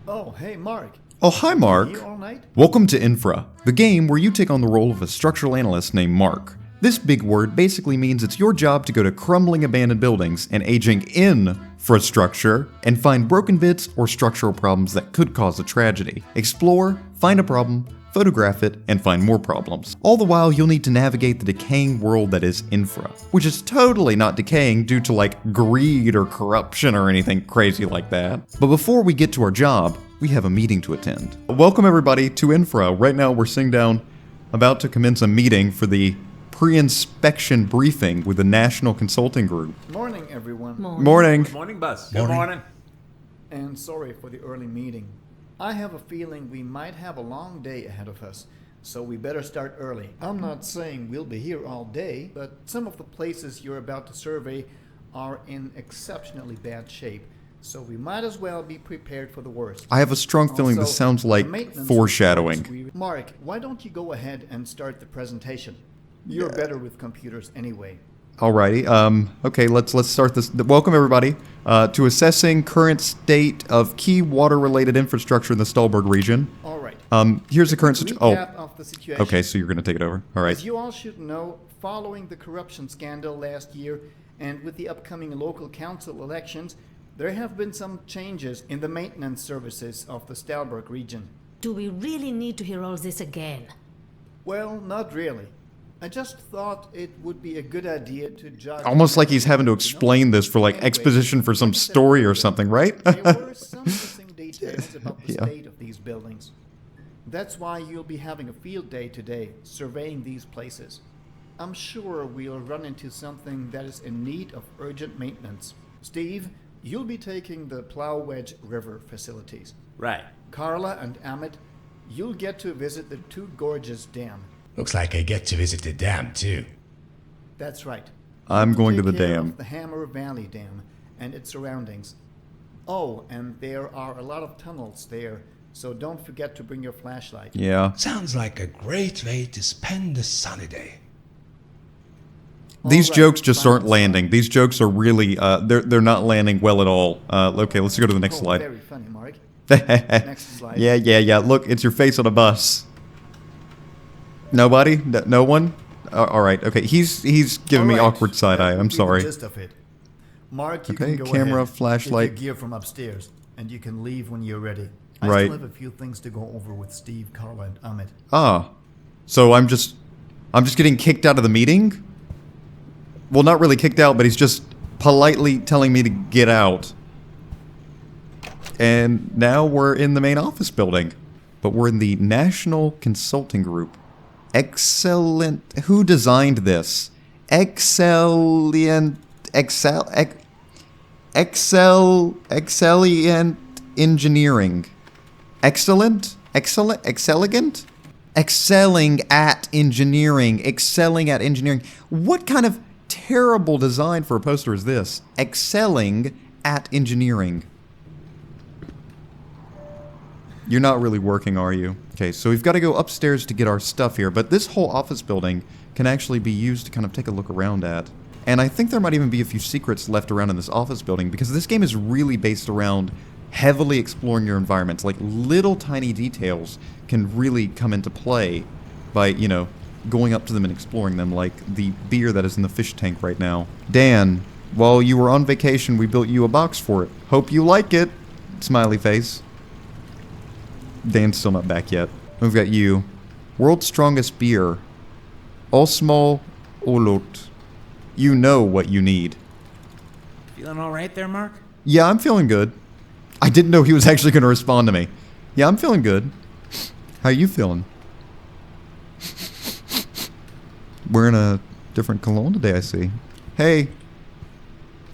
Oh, hey, Mark. Oh, hi, Mark. You all night? Welcome to INFRA, the game where you take on the role of a structural analyst named Mark. This big word basically means it's your job to go to crumbling abandoned buildings and aging infrastructure and find broken bits or structural problems that could cause a tragedy. Explore, find a problem, photograph it, and find more problems. All the while, you'll need to navigate the decaying world that is INFRA, which is totally not decaying due to like greed or corruption or anything crazy like that. But before we get to our job, we have a meeting to attend. Welcome everybody to INFRA. Right now we're sitting down, about to commence a meeting for the pre-inspection briefing with the National Consulting Group. Morning, everyone. Morning. Good morning, Buzz. Good morning. And sorry for the early meeting. I have a feeling we might have a long day ahead of us, so we better start early. I'm not saying we'll be here all day, but some of the places you're about to survey are in exceptionally bad shape, so we might as well be prepared for the worst. I have a strong feeling this Also, sounds like the maintenance foreshadowing. reports Mark, why don't you go ahead and start the presentation? You're better with computers anyway. Alrighty, okay, let's start this. Welcome everybody to assessing current state of key water-related infrastructure in the Stallberg region. All right. Here's the current situation. Recap of the situation. Okay, so you're gonna take it over. All right. As you all should know, following the corruption scandal last year and with the upcoming local council elections, there have been some changes in the maintenance services of the Stallberg region. Do we really need to hear all this again? Well, not really. I just thought it would be a good idea to jog. Almost like he's having to explain this for like Anyway, exposition for some story or something, right? There were some missing details about the Yeah. state of these buildings. That's why you'll be having a field day today, surveying these places. I'm sure we'll run into something that is in need of urgent maintenance. Steve, you'll be taking the Plow Wedge River facilities. Right. Carla and Amit, you'll get to visit the Two Gorges Dam. Looks like I get to visit the dam, too. That's right. I'm You'll going to take the care dam. of the Hammer Valley Dam and its surroundings. Oh, and there are a lot of tunnels there, so don't forget to bring your flashlight. Yeah. Sounds like a great way to spend a sunny day. These All right, jokes just final aren't landing. These jokes are really they're not landing well at all. Okay, let's go to the next Oh, slide. very funny, Mark. Next slide. Yeah. Look, it's your face on a bus. Nobody? No one? All right. Okay. He's giving me All right, awkward side eye. that I'm would be the sorry. gist of it. Mark, you Okay, can go camera, ahead, flashlight. Get your gear from upstairs, and you can leave when you're ready. I Right. still have a few things to go over with Steve, Carla, and Amit. Ah. So I'm just getting kicked out of the meeting? Well, not really kicked out, but he's just politely telling me to get out. And now we're in the main office building. But we're in the National Consulting Group. Excellent. Who designed this? Excellent engineering. Excellent? Excelling at engineering. What kind of terrible design for a poster is this? Excelling at engineering. You're not really working, are you? Okay, so we've got to go upstairs to get our stuff here, but this whole office building can actually be used to kind of take a look around at. And I think there might even be a few secrets left around in this office building, because this game is really based around heavily exploring your environments. Like, little tiny details can really come into play by, you know, going up to them and exploring them, like the beer that is in the fish tank right now. Dan, while you were on vacation, we built you a box for it. Hope you like it. Smiley face. Dan's still not back yet. We've got you. World's strongest beer. All small, olot. You know what you need. Feeling all right there, Mark? Yeah, I'm feeling good. I didn't know he was actually going to respond to me. Yeah, I'm feeling good. How you feeling? We're in a different cologne today, I see. Hey.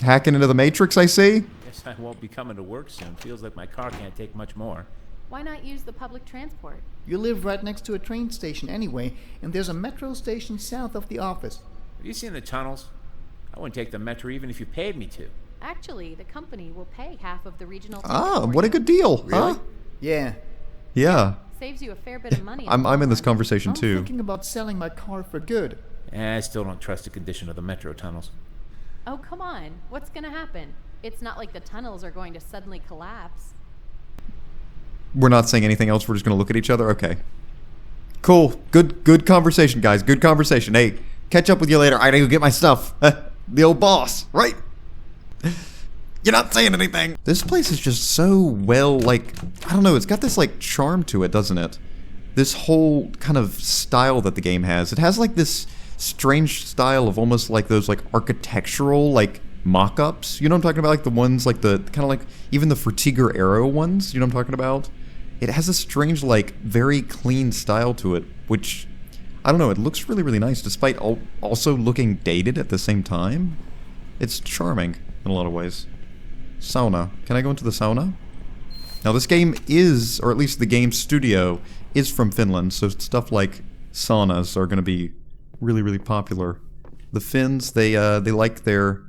Hacking into the Matrix, I see. Guess I won't be coming to work soon. Feels like my car can't take much more. Why not use the public transport? You live right next to a train station anyway, and there's a metro station south of the office. Have you seen the tunnels? I wouldn't take the metro even if you paid me to. Actually, the company will pay half of the regional ticket Ah, for what a you. good deal, huh? Yeah. Yeah. Saves you a fair bit of money. I'm in this conversation. conversation I'm too. thinking about selling my car for good. I still don't trust the condition of the metro tunnels. Oh, come on. What's going to happen? It's not like the tunnels are going to suddenly collapse. We're not saying anything else. We're just going to look at each other. Okay. Cool. Good conversation, guys. Good conversation. Hey, catch up with you later. I gotta go get my stuff. The old boss, right? You're not saying anything. This place is just so well, like, I don't know. It's got this, like, charm to it, doesn't it? This whole kind of style that the game has. It has, like, this strange style of almost like those, like, architectural, like, mock-ups. You know what I'm talking about? Like the ones, like the, kind of like, even the Frutiger Arrow ones. You know what I'm talking about? It has a strange, like, very clean style to it, which, I don't know, it looks really, really nice, despite also looking dated at the same time. It's charming in a lot of ways. Sauna. Can I go into the sauna? Now, this game is, or at least the game studio, is from Finland, so stuff like saunas are going to be really, really popular. The Finns, they like their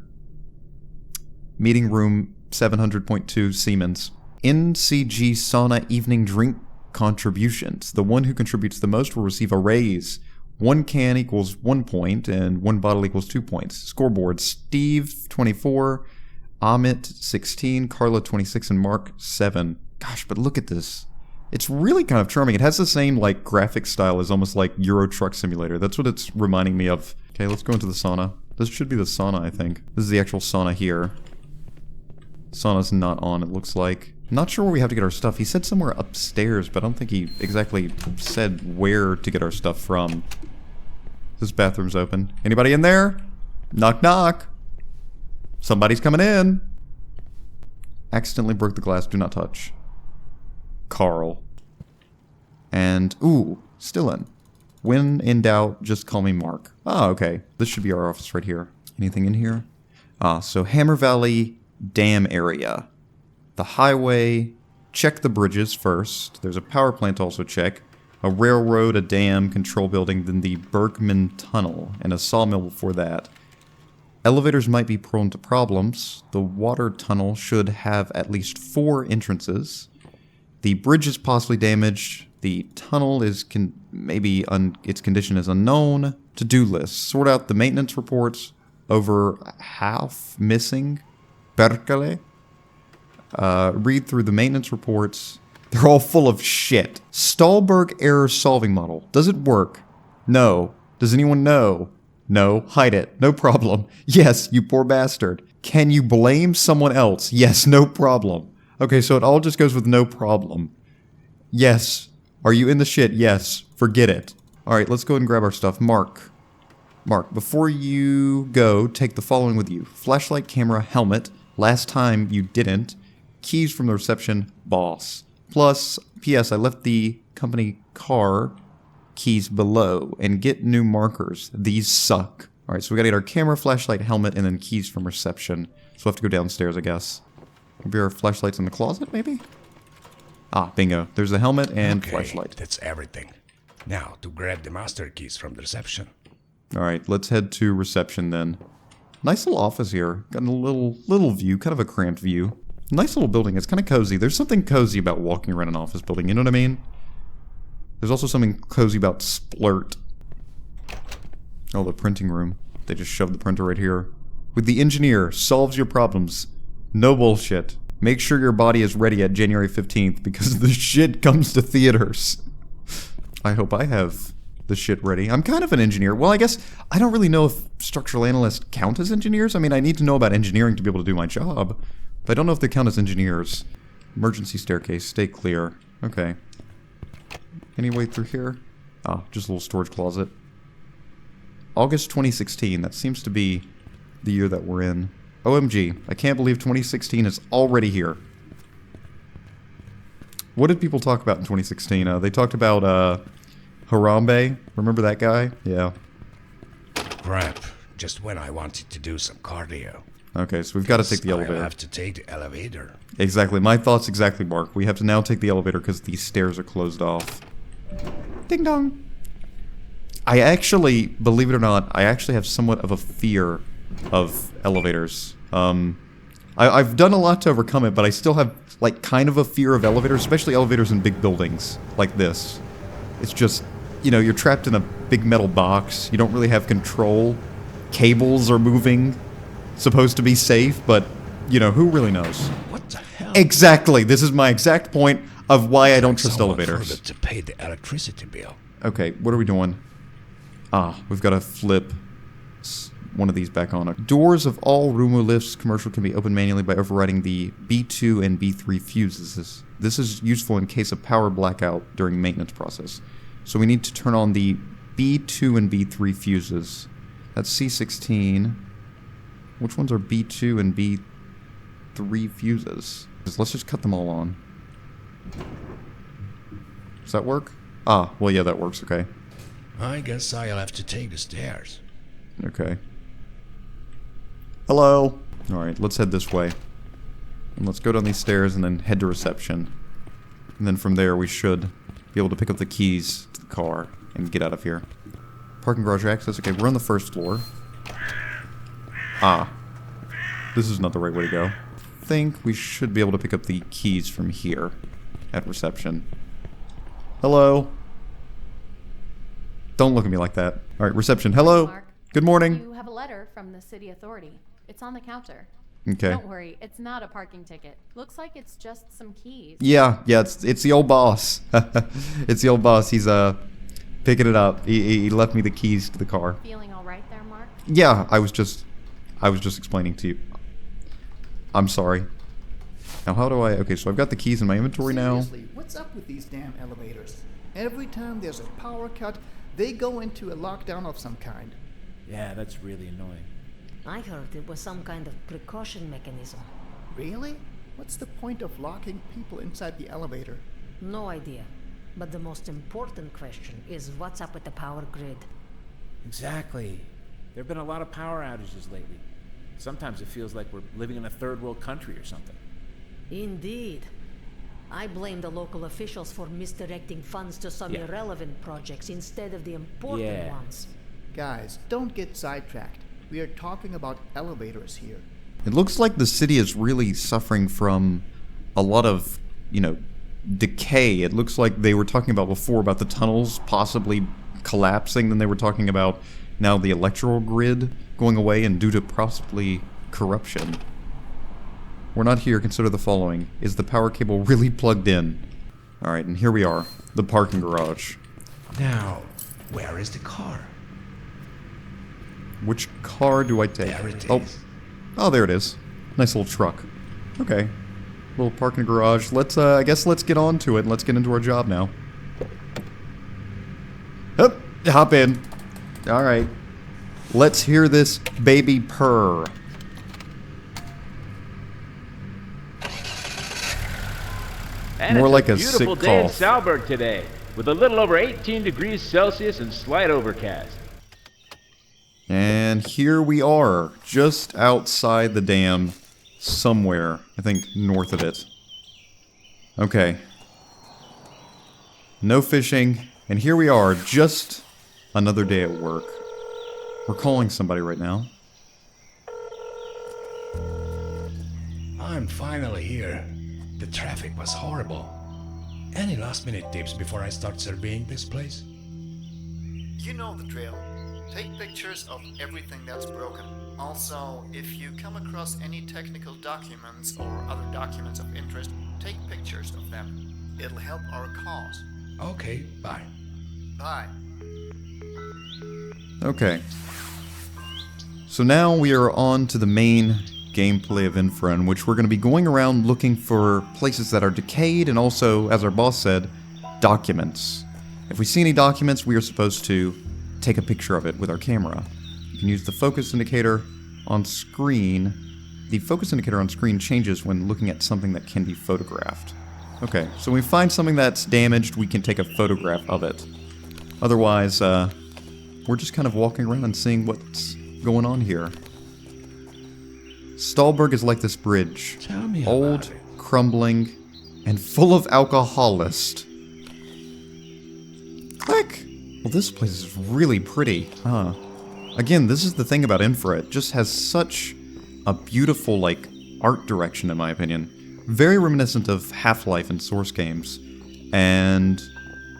meeting room 700.2 Siemens. NCG Sauna Evening Drink Contributions. The one who contributes the most will receive a raise. 1 can equals 1 point, and 1 bottle equals 2 points. Scoreboard: Steve, 24, Amit, 16, Carla, 26, and Mark, 7. Gosh, but look at this. It's really kind of charming. It has the same, like, graphic style as almost like Euro Truck Simulator. That's what it's reminding me of. Okay, let's go into the sauna. This should be the sauna, I think. This is the actual sauna here. Sauna's not on, it looks like. Not sure where we have to get our stuff. He said somewhere upstairs, but I don't think he exactly said where to get our stuff from. This bathroom's open. Anybody in there? Knock, knock. Somebody's coming in. Accidentally broke the glass. Do not touch. Carl. And, ooh, still in. When in doubt, just call me Mark. Ah, okay. This should be our office right here. Anything in here? Ah, so Hammer Valley Dam area. The highway. Check the bridges first. There's a power plant to also check. A railroad, a dam, control building, then the Bergman Tunnel, and a sawmill before that. Elevators might be prone to problems. The water tunnel should have at least 4 entrances. The bridge is possibly damaged. The tunnel is its condition is unknown. To-do list. Sort out the maintenance reports. Over half missing. Perkele. Read through the maintenance reports. They're all full of shit. Stahlberg error solving model. Does it work? No. Does anyone know? No. Hide it. No problem. Yes, you poor bastard. Can you blame someone else? Yes, no problem. Okay, so it all just goes with no problem. Yes. Are you in the shit? Yes. Forget it. Alright, let's go ahead and grab our stuff. Mark, before you go, take the following with you. Flashlight, camera, helmet. Last time you didn't. Keys from the reception, boss. Plus, P.S. I left the company car keys below. And get new markers. These suck. Alright, so we gotta get our camera, flashlight, helmet, and then keys from reception. So we'll have to go downstairs, I guess. Maybe our flashlight's in the closet, maybe? Ah, bingo. There's the helmet and flashlight. That's everything. Now, to grab the master keys from the reception. Alright, let's head to reception then. Nice little office here. Got a little view, kind of a cramped view. Nice little building. It's kind of cozy. There's something cozy about walking around an office building, you know what I mean? There's also something cozy about Splurt. Oh, the printing room. They just shoved the printer right here. With the engineer, solves your problems. No bullshit. Make sure your body is ready at January 15th because the shit comes to theaters. I hope I have the shit ready. I'm kind of an engineer. Well, I guess I don't really know if structural analysts count as engineers. I mean, I need to know about engineering to be able to do my job. But I don't know if they count as engineers. Emergency staircase. Stay clear. Okay. Any way through here? Ah, just a little storage closet. August 2016. That seems to be the year that we're in. OMG. I can't believe 2016 is already here. What did people talk about in 2016? They talked about, Harambe. Remember that guy? Yeah. Crap. Just when I wanted to do some cardio. Okay, so we've got to take the elevator. I have to take the elevator. Exactly. My thoughts exactly, Mark. We have to now take the elevator because these stairs are closed off. Ding dong. I actually, believe it or not, I actually have somewhat of a fear of elevators. I've done a lot to overcome it, but I still have, like, kind of a fear of elevators, especially elevators in big buildings like this. It's just, you know, you're trapped in a big metal box. You don't really have control. Cables are moving. Supposed to be safe, but, you know, who really knows? What the hell? Exactly. This is my exact point of why I don't trust Someone elevators. forgot to pay the electricity bill. Okay, what are we doing? We've got to flip one of these back on. Doors of all room or lifts commercial can be opened manually by overriding the B2 and B3 fuses. This is useful in case of power blackout during maintenance process. So we need to turn on the B2 and B3 fuses. That's C16. Which ones are B2 and B3 fuses? Let's just cut them all on. Does that work? Well, yeah, that works, okay. I guess I'll have to take the stairs. Okay. Hello. Alright, let's head this way. And let's go down these stairs and then head to reception. And then from there we should be able to pick up the keys to the car and get out of here. Parking garage access. Okay, we're on the first floor. This is not the right way to go. I think we should be able to pick up the keys from here at reception. Hello. Don't look at me like that. Alright, reception. Hello. Mark. Good morning. You have a letter from the city authority. It's on the counter. Okay. Don't worry, it's not a parking ticket. Looks like it's just some keys. Yeah, it's the old boss. It's the old boss. He's picking it up. He left me the keys to the car. Feeling all right there, Mark? Yeah, I was just explaining to you. I'm sorry. Now how do I... Okay, so I've got the keys in my inventory now. Seriously, what's up with these damn elevators? Every time there's a power cut, they go into a lockdown of some kind. Yeah, that's really annoying. I heard it was some kind of precaution mechanism. Really? What's the point of locking people inside the elevator? No idea. But the most important question is what's up with the power grid? Exactly. There have been a lot of power outages lately. Sometimes it feels like we're living in a third world country or something. Indeed. I blame the local officials for misdirecting funds to some Yeah. irrelevant projects instead of the important Yeah. ones. Guys, don't get sidetracked. We are talking about elevators here. It looks like the city is really suffering from a lot of, decay. It looks like they were talking about before about the tunnels possibly collapsing. Then they were talking about now the electrical grid going away and due to possibly corruption. We're not here. Consider the following. Is the power cable really plugged in? Alright, and here we are. The parking garage. Now, where is the car? Which car do I take? There it Oh. is. Oh, there it is. Nice little truck. Okay. Little parking garage. Let's, I guess let's get on to it and let's get into our job now. Hup, hop in. Alright. Let's hear this baby purr. And More it's like a beautiful sick day in cough. Salzburg today, with a little over 18 degrees Celsius and slight overcast. And here we are, just outside the dam, somewhere, I think north of it. Okay. No fishing, and here we are, just another day at work. We're calling somebody right now. I'm finally here. The traffic was horrible. Any last minute tips before I start surveying this place? You know the drill. Take pictures of everything that's broken. Also, if you come across any technical documents or other documents of interest, take pictures of them. It'll help our cause. Okay, bye. Bye. Okay. So now we are on to the main gameplay of INFRA, in which we're going to be going around looking for places that are decayed and also, as our boss said, documents. If we see any documents, we are supposed to take a picture of it with our camera. You can use the focus indicator on screen. The focus indicator on screen changes when looking at something that can be photographed. Okay, so when we find something that's damaged, we can take a photograph of it. Otherwise, we're just kind of walking around and seeing what's going on here. Stahlberg is like this bridge. Tell me about Old, it. crumbling, and full of alcoholist. Click! Well, this place is really pretty, huh? Again, this is the thing about INFRA. It just has such a beautiful, art direction, in my opinion. Very reminiscent of Half-Life and Source games. And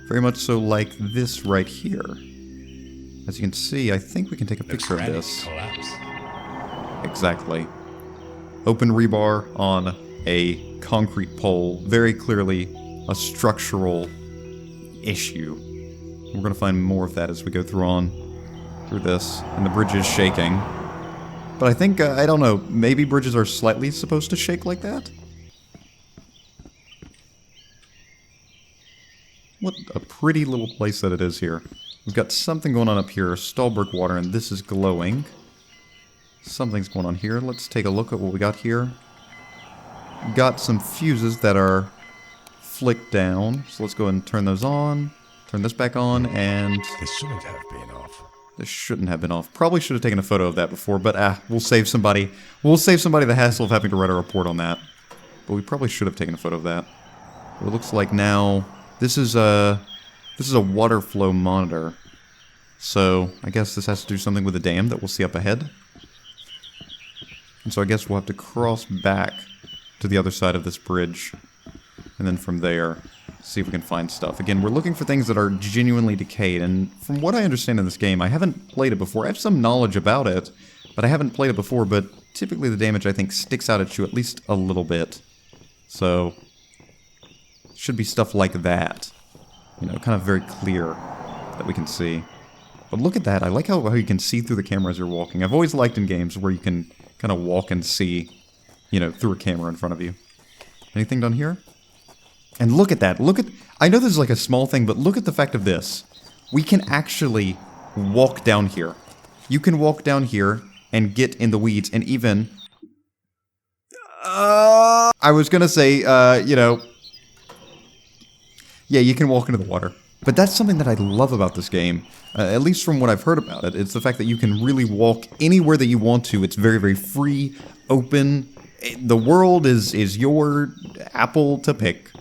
very much so like this right here. As you can see, I think we can take a picture of Ready to this. collapse. Exactly. Open rebar on a concrete pole. Very clearly a structural issue. We're going to find more of that as we go through this. And the bridge is shaking. But I think, I don't know, maybe bridges are slightly supposed to shake like that? What a pretty little place that it is here. We've got something going on up here, Stallbrook water, and this is glowing. Something's going on here. Let's take a look at what we got here. We've got some fuses that are flicked down. So let's go ahead and turn those on. Turn this back on, and... This shouldn't have been off. This shouldn't have been off. Probably should have taken a photo of that before, but we'll save somebody. We'll save somebody the hassle of having to write a report on that. But we probably should have taken a photo of that. It looks like now this is a water flow monitor. So I guess this has to do something with the dam that we'll see up ahead. And so I guess we'll have to cross back to the other side of this bridge, and then from there see if we can find stuff. Again, we're looking for things that are genuinely decayed, and from what I understand in this game, I haven't played it before. I have some knowledge about it, but I haven't played it before, but typically the damage, I think, sticks out at you at least a little bit. So, should be stuff like that. You know, kind of very clear that we can see. But look at that. I like how you can see through the camera as you're walking. I've always liked in games where you can kind of walk and see, you know, through a camera in front of you. Anything down here? And look at that. Look at... I know this is like a small thing, but look at the fact of this. We can actually walk down here. You can walk down here and get in the weeds and even... I was gonna say, you know... Yeah, you can walk into the water. But that's something that I love about this game. At least from what I've heard about it. It's the fact that you can really walk anywhere that you want to. It's very, very free, open. The world is your apple to pick.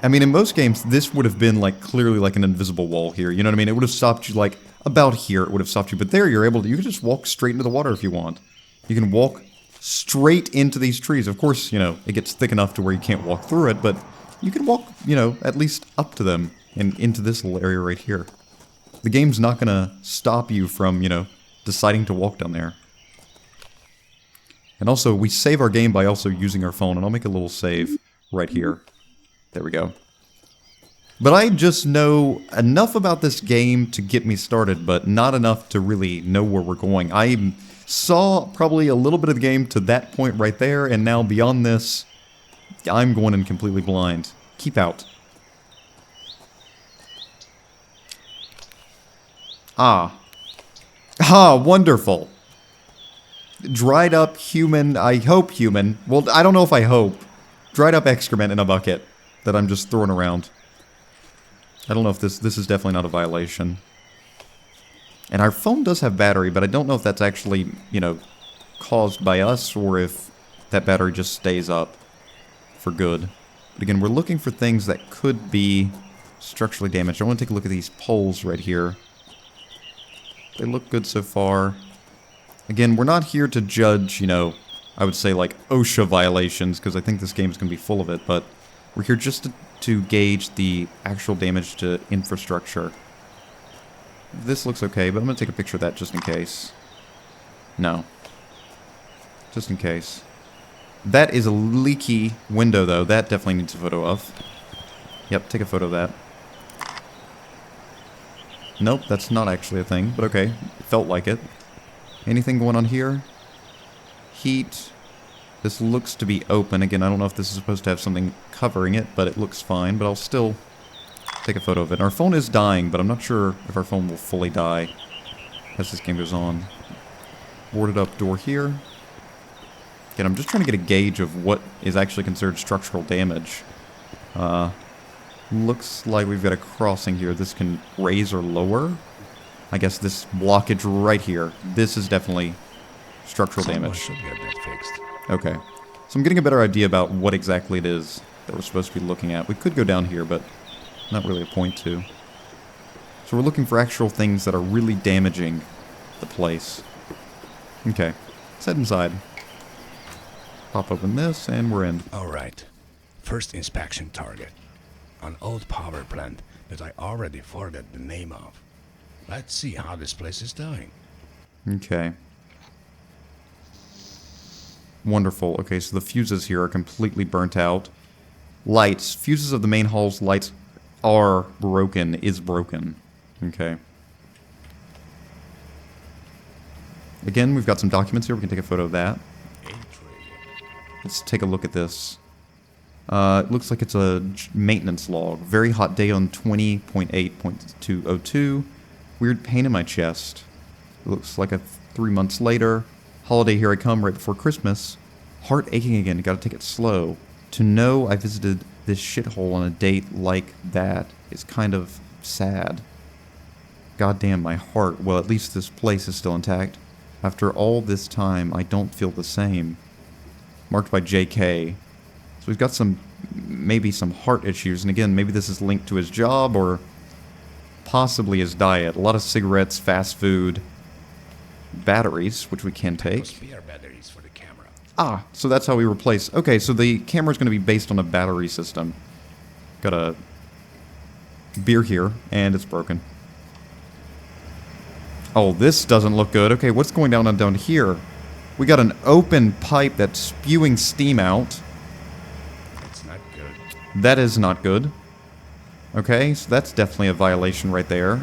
I mean, in most games, this would have been, like, clearly like an invisible wall here. You know what I mean? It would have stopped you, like, about here it would have stopped you. But there, you can just walk straight into the water if you want. You can walk straight into these trees. Of course, you know, it gets thick enough to where you can't walk through it, but you can walk, you know, at least up to them and into this little area right here. The game's not gonna stop you from, you know, deciding to walk down there. And also, we save our game by also using our phone, and I'll make a little save right here. There we go. But I just know enough about this game to get me started, but not enough to really know where we're going. I saw probably a little bit of the game to that point right there, and now beyond this, I'm going in completely blind. Keep out. Ah, wonderful. Dried up human, I hope human. Well, I don't know if I hope. Dried up excrement in a bucket that I'm just throwing around. I don't know if this is definitely not a violation. And our phone does have battery, but I don't know if that's actually, you know, caused by us or if that battery just stays up for good. But again, we're looking for things that could be structurally damaged. I want to take a look at these poles right here. They look good so far. Again, we're not here to judge, you know, I would say like OSHA violations, because I think this game is going to be full of it, but we're here just to gauge the actual damage to infrastructure. This looks okay, but I'm going to take a picture of that just in case. No. Just in case. That is a leaky window, though. That definitely needs a photo of. Yep, take a photo of that. Nope, that's not actually a thing, but okay. It felt like it. Anything going on here? Heat. This looks to be open. Again, I don't know if this is supposed to have something covering it, but it looks fine. But I'll still take a photo of it. Our phone is dying, but I'm not sure if our phone will fully die as this game goes on. Boarded up door here. Again, I'm just trying to get a gauge of what is actually considered structural damage. Looks like we've got a crossing here. This can raise or lower. I guess this blockage right here. This is definitely structural damage. Someone should get that fixed. Okay. So I'm getting a better idea about what exactly it is that we're supposed to be looking at. We could go down here, but not really a point to. So we're looking for actual things that are really damaging the place. Okay. Let's head inside. Pop open this, and we're in. Alright. First inspection target. An old power plant that I already forgot the name of. Let's see how this place is doing. Okay. Wonderful. Okay, so the fuses here are completely burnt out. Lights. Fuses of the main hall's lights are broken. Is broken. Okay. Again, we've got some documents here. We can take a photo of that. Let's take a look at this. It looks like it's a maintenance log. Very hot day on 20.8.202. Weird pain in my chest. It looks like 3 months later. Holiday, here I come right before Christmas. Heart aching again. Gotta take it slow. To know I visited this shithole on a date like that is kind of sad. Goddamn, my heart. Well, at least this place is still intact. After all this time, I don't feel the same. Marked by JK. So we've got maybe some heart issues. And again, maybe this is linked to his job or possibly his diet. A lot of cigarettes, fast food, batteries, which we can take. Spare batteries for the camera. Ah, so that's how we replace. Okay, so the camera's going to be based on a battery system. Got a beer here, and it's broken. Oh, this doesn't look good. Okay, what's going down here? We got an open pipe that's spewing steam out. That's not good. That is not good. Okay, so that's definitely a violation right there.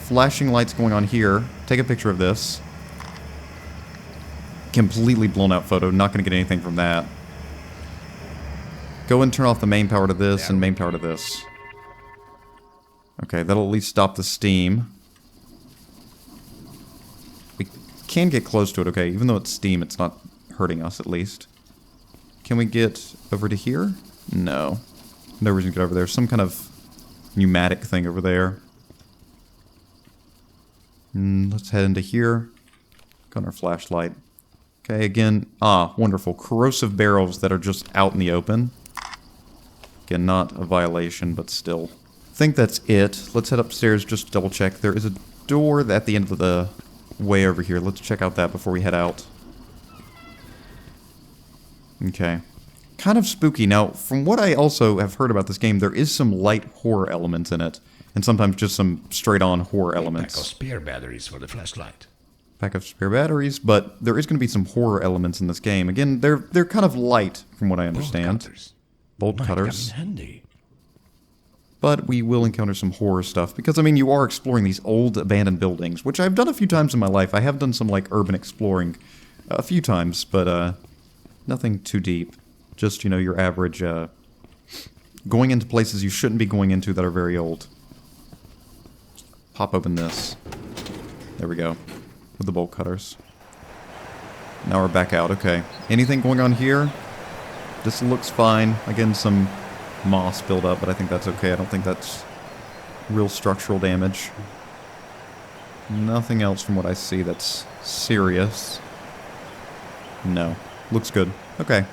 Flashing lights going on here. Take a picture of this. Completely blown out photo. Not going to get anything from that. Go and turn off the main power to this and main power to this. Okay, that'll at least stop the steam. We can get close to it, okay. Even though it's steam, it's not hurting us, at least. Can we get over to here? No. No reason to get over there. Some kind of pneumatic thing over there. Let's head into here. Got our flashlight. Okay, again. Ah, wonderful. Corrosive barrels that are just out in the open. Again, not a violation, but still. I think that's it. Let's head upstairs just to double check. There is a door at the end of the way over here. Let's check out that before we head out. Okay. Kind of spooky. Now, from what I also have heard about this game, there is some light horror elements in it. And sometimes just some straight-on horror elements. Pack of spare batteries for the flashlight. Pack of spare batteries, but there is going to be some horror elements in this game. Again, they're kind of light, from what I understand. Bolt cutters. Handy. But we will encounter some horror stuff, because, I mean, you are exploring these old abandoned buildings, which I've done a few times in my life. I have done some, like, urban exploring a few times, but, nothing too deep. Just, you know, your average, going into places you shouldn't be going into that are very old. Pop open this. There we go. With the bolt cutters. Now we're back out. Okay. Anything going on here? This looks fine. Again, some moss buildup, but I think that's okay. I don't think that's real structural damage. Nothing else from what I see that's serious. No. Looks good. Okay.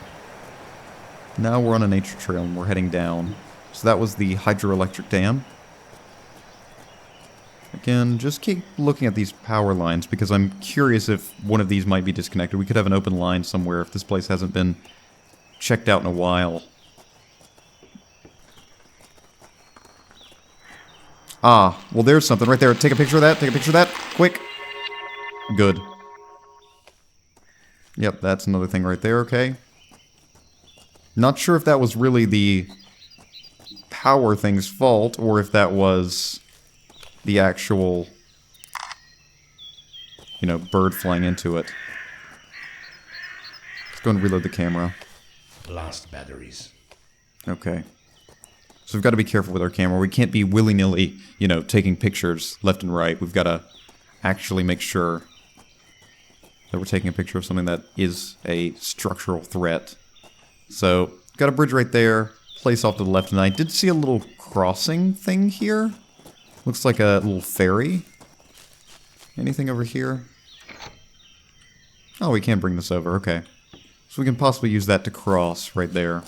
Now we're on a nature trail and we're heading down. So that was the hydroelectric dam. Again, just keep looking at these power lines because I'm curious if one of these might be disconnected. We could have an open line somewhere if this place hasn't been checked out in a while. Ah, well there's something right there. Take a picture of that. Take a picture of that. Quick. Good. Yep, that's another thing right there, okay. Not sure if that was really the power thing's fault or if that was the actual, you know, bird flying into it. Let's go and reload the camera. Lost batteries. Okay. So we've got to be careful with our camera. We can't be willy-nilly, you know, taking pictures left and right. We've got to actually make sure that we're taking a picture of something that is a structural threat. So, got a bridge right there. Place off to the left, and I did see a little crossing thing here. Looks like a little ferry. Anything over here? Oh, we can bring this over. Okay. So we can possibly use that to cross right there.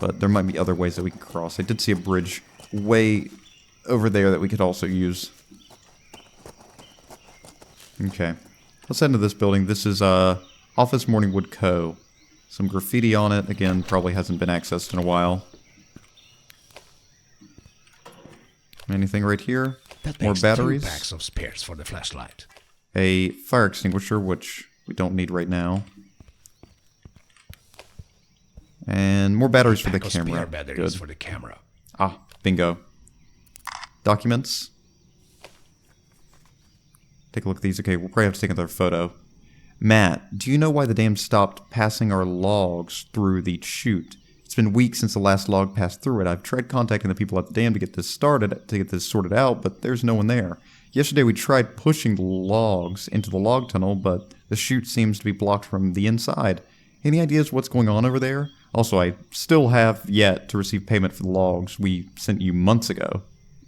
But there might be other ways that we can cross. I did see a bridge way over there that we could also use. Okay. Let's head into this building. This is Office Morningwood Co. Some graffiti on it. Again, probably hasn't been accessed in a while. Anything right here? That More makes batteries. 2 packs of spares for the flashlight. A fire extinguisher, which we don't need right now. And more batteries for the Pack of spare camera. batteries Good. for the camera. Ah, bingo. Documents. Take a look at these. Okay, we'll probably have to take another photo. Matt, do you know why the dam stopped passing our logs through the chute? It's been weeks since the last log passed through it. I've tried contacting the people at the dam to get this sorted out, but there's no one there. Yesterday we tried pushing the logs into the log tunnel, but the chute seems to be blocked from the inside. Any ideas what's going on over there? Also, I still have yet to receive payment for the logs we sent you months ago.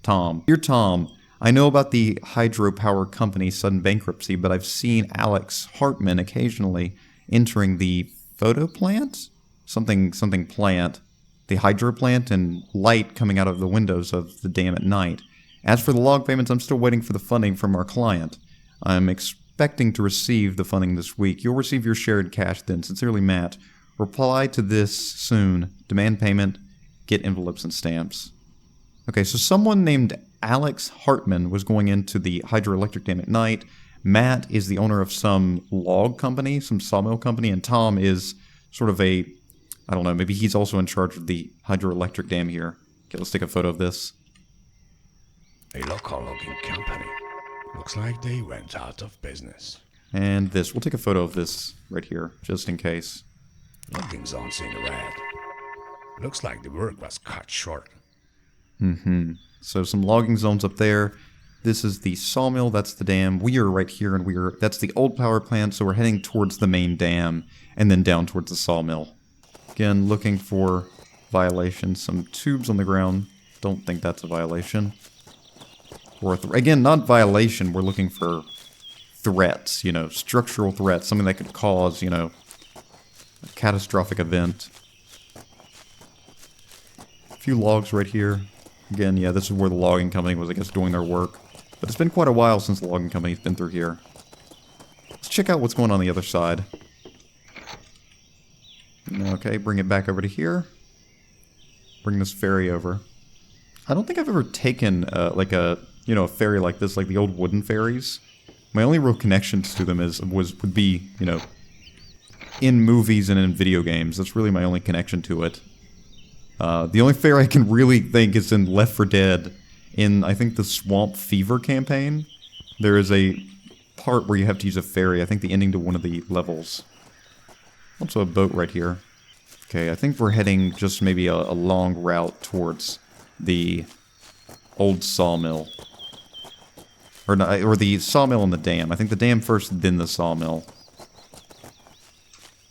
Tom. Dear Tom, I know about the hydropower company's sudden bankruptcy, but I've seen Alex Hartman occasionally entering the photo plant? Something plant. The hydro plant and light coming out of the windows of the dam at night. As for the log payments, I'm still waiting for the funding from our client. I'm expecting to receive the funding this week. You'll receive your share in cash then. Sincerely, Matt. Reply to this soon. Demand payment. Get envelopes and stamps. Okay, so someone named Alex Hartman was going into the hydroelectric dam at night. Matt is the owner of some log company, some sawmill company, and Tom is sort of I don't know, maybe he's also in charge of the hydroelectric dam here. Okay, let's take a photo of this. A local logging company. Looks like they went out of business. And this. We'll take a photo of this right here, just in case. Logging zones in red. Looks like the work was cut short. So some logging zones up there. This is the sawmill, that's the dam. We are right here, and that's the old power plant, so we're heading towards the main dam, and then down towards the sawmill. Again, looking for violations. Some tubes on the ground. Don't think that's a violation. Again, not violation, we're looking for threats, structural threats, something that could cause, a catastrophic event. A few logs right here. Again, yeah, this is where the logging company was, I guess, doing their work. But it's been quite a while since the logging company's been through here. Let's check out what's going on the other side. Okay, bring it back over to here. Bring this ferry over. I don't think I've ever taken, a ferry like this, like the old wooden ferries. My only real connections to them would be, in movies and in video games. That's really my only connection to it. The only ferry I can really think is in Left 4 Dead. In, I think, the Swamp Fever campaign. There is a part where you have to use a ferry. I think the ending to one of the levels. Also a boat right here. Okay, I think we're heading just maybe a long route towards the old sawmill. Or the sawmill and the dam. I think the dam first, then the sawmill.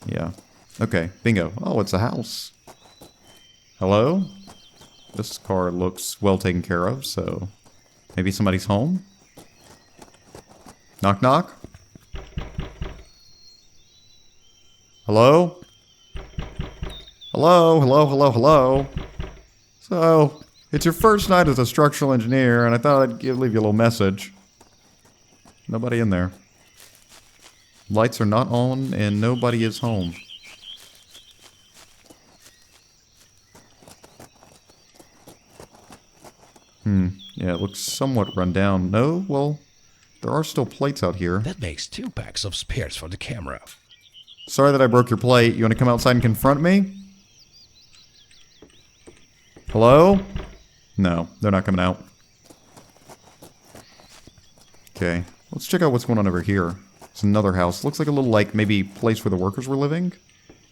Yeah. Okay, bingo. Oh, it's a house. Hello? This car looks well taken care of, so maybe somebody's home? Knock knock? Hello? Hello, hello, hello, hello. So, it's your first night as a structural engineer, and I thought I'd leave you a little message. Nobody in there. Lights are not on, and nobody is home. Yeah, it looks somewhat run down. No, well, there are still plates out here. That makes 2 packs of spares for the camera. Sorry that I broke your plate. You want to come outside and confront me? Hello? No, they're not coming out. Okay, let's check out what's going on over here. It's another house. Looks like a little, maybe place where the workers were living.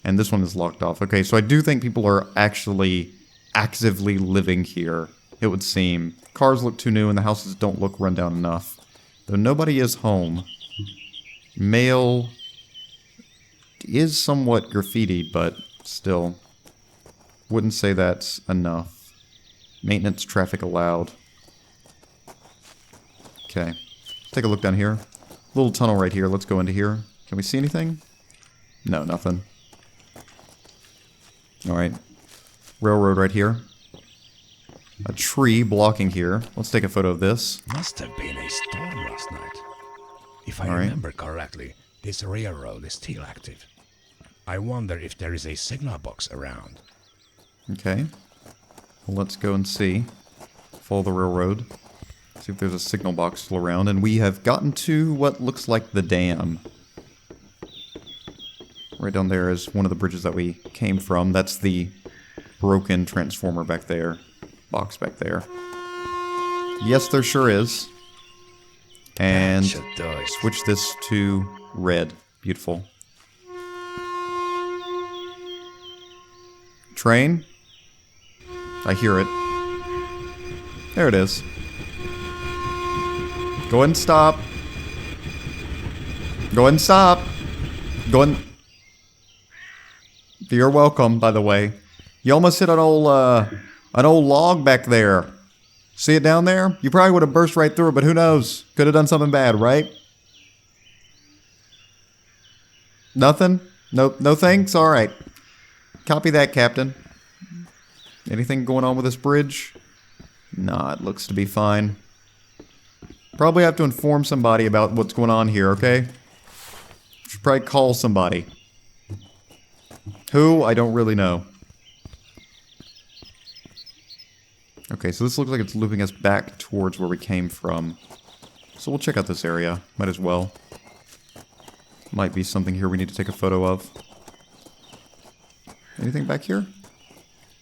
And this one is locked off. Okay, so I do think people are actually actively living here, it would seem. Cars look too new and the houses don't look run down enough. Though nobody is home. Mail is somewhat graffiti, but still. Wouldn't say that's enough. Maintenance traffic allowed. Okay. Let's take a look down here. Little tunnel right here. Let's go into here. Can we see anything? No, nothing. Alright. Railroad right here. A tree blocking here. Let's take a photo of this. Must have been a storm last night. If I All right. remember correctly, this railroad is still active. I wonder if there is a signal box around. Okay. Well, let's go and see. Follow the railroad. See if there's a signal box still around. And we have gotten to what looks like the dam. Right down there is one of the bridges that we came from. That's the broken transformer back there. Box back there. Yes, there sure is. And Should do it. switch this to red. Beautiful. Train? I hear it. There it is. Go ahead and stop. Go ahead and stop. Go ahead and... You're welcome, by the way. You almost hit an old log back there. See it down there? You probably would have burst right through it, but who knows? Could have done something bad, right? Nothing? No thanks? Alright. Copy that, Captain. Anything going on with this bridge? Nah, it looks to be fine. Probably have to inform somebody about what's going on here, okay? Should probably call somebody. Who? I don't really know. Okay, so this looks like it's looping us back towards where we came from. So we'll check out this area. Might as well. Might be something here we need to take a photo of. Anything back here?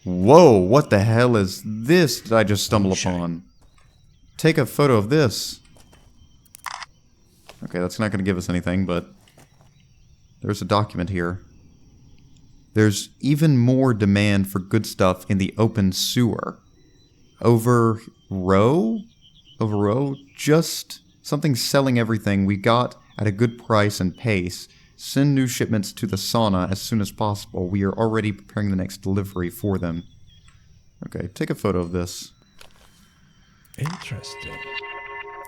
Whoa, what the hell is this did I just stumble upon? Take a photo of this. Okay, that's not going to give us anything, but there's a document here. There's even more demand for good stuff in the open sewer. Over row? Just something selling everything we got at a good price and pace. Send new shipments to the sauna as soon as possible. We are already preparing the next delivery for them. Okay, take a photo of this. Interesting.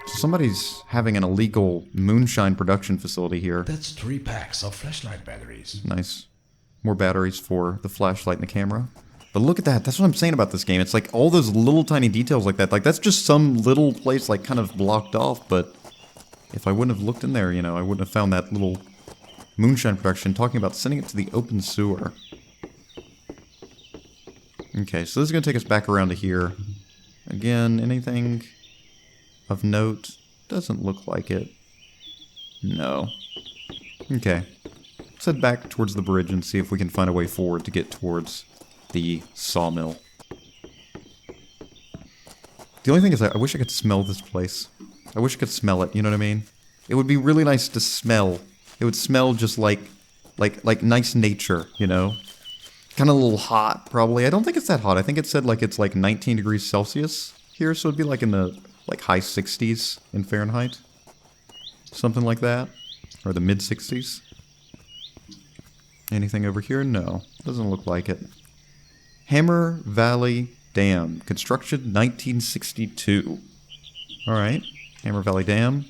So somebody's having an illegal moonshine production facility here. That's 3 packs of flashlight batteries. Nice. More batteries for the flashlight and the camera. But look at that. That's what I'm saying about this game. It's like all those little tiny details like that. Like that's just some little place like kind of blocked off. But if I wouldn't have looked in there, you know, I wouldn't have found that little moonshine production talking about sending it to the open sewer. Okay, so this is going to take us back around to here. Again, anything of note? Doesn't look like it. No. Okay. Let's head back towards the bridge and see if we can find a way forward to get towards the sawmill. The only thing is I wish I could smell this place. I wish I could smell it, you know what I mean? It would be really nice to smell. It would smell just like nice nature, you know? Kind of a little hot, probably. I don't think it's that hot. I think it said like it's like 19 degrees Celsius here, so it'd be like in the like high 60s in Fahrenheit. Something like that. Or the mid 60s. Anything over here? No. Doesn't look like it. Hammer Valley Dam. Construction 1962. Alright. Hammer Valley Dam.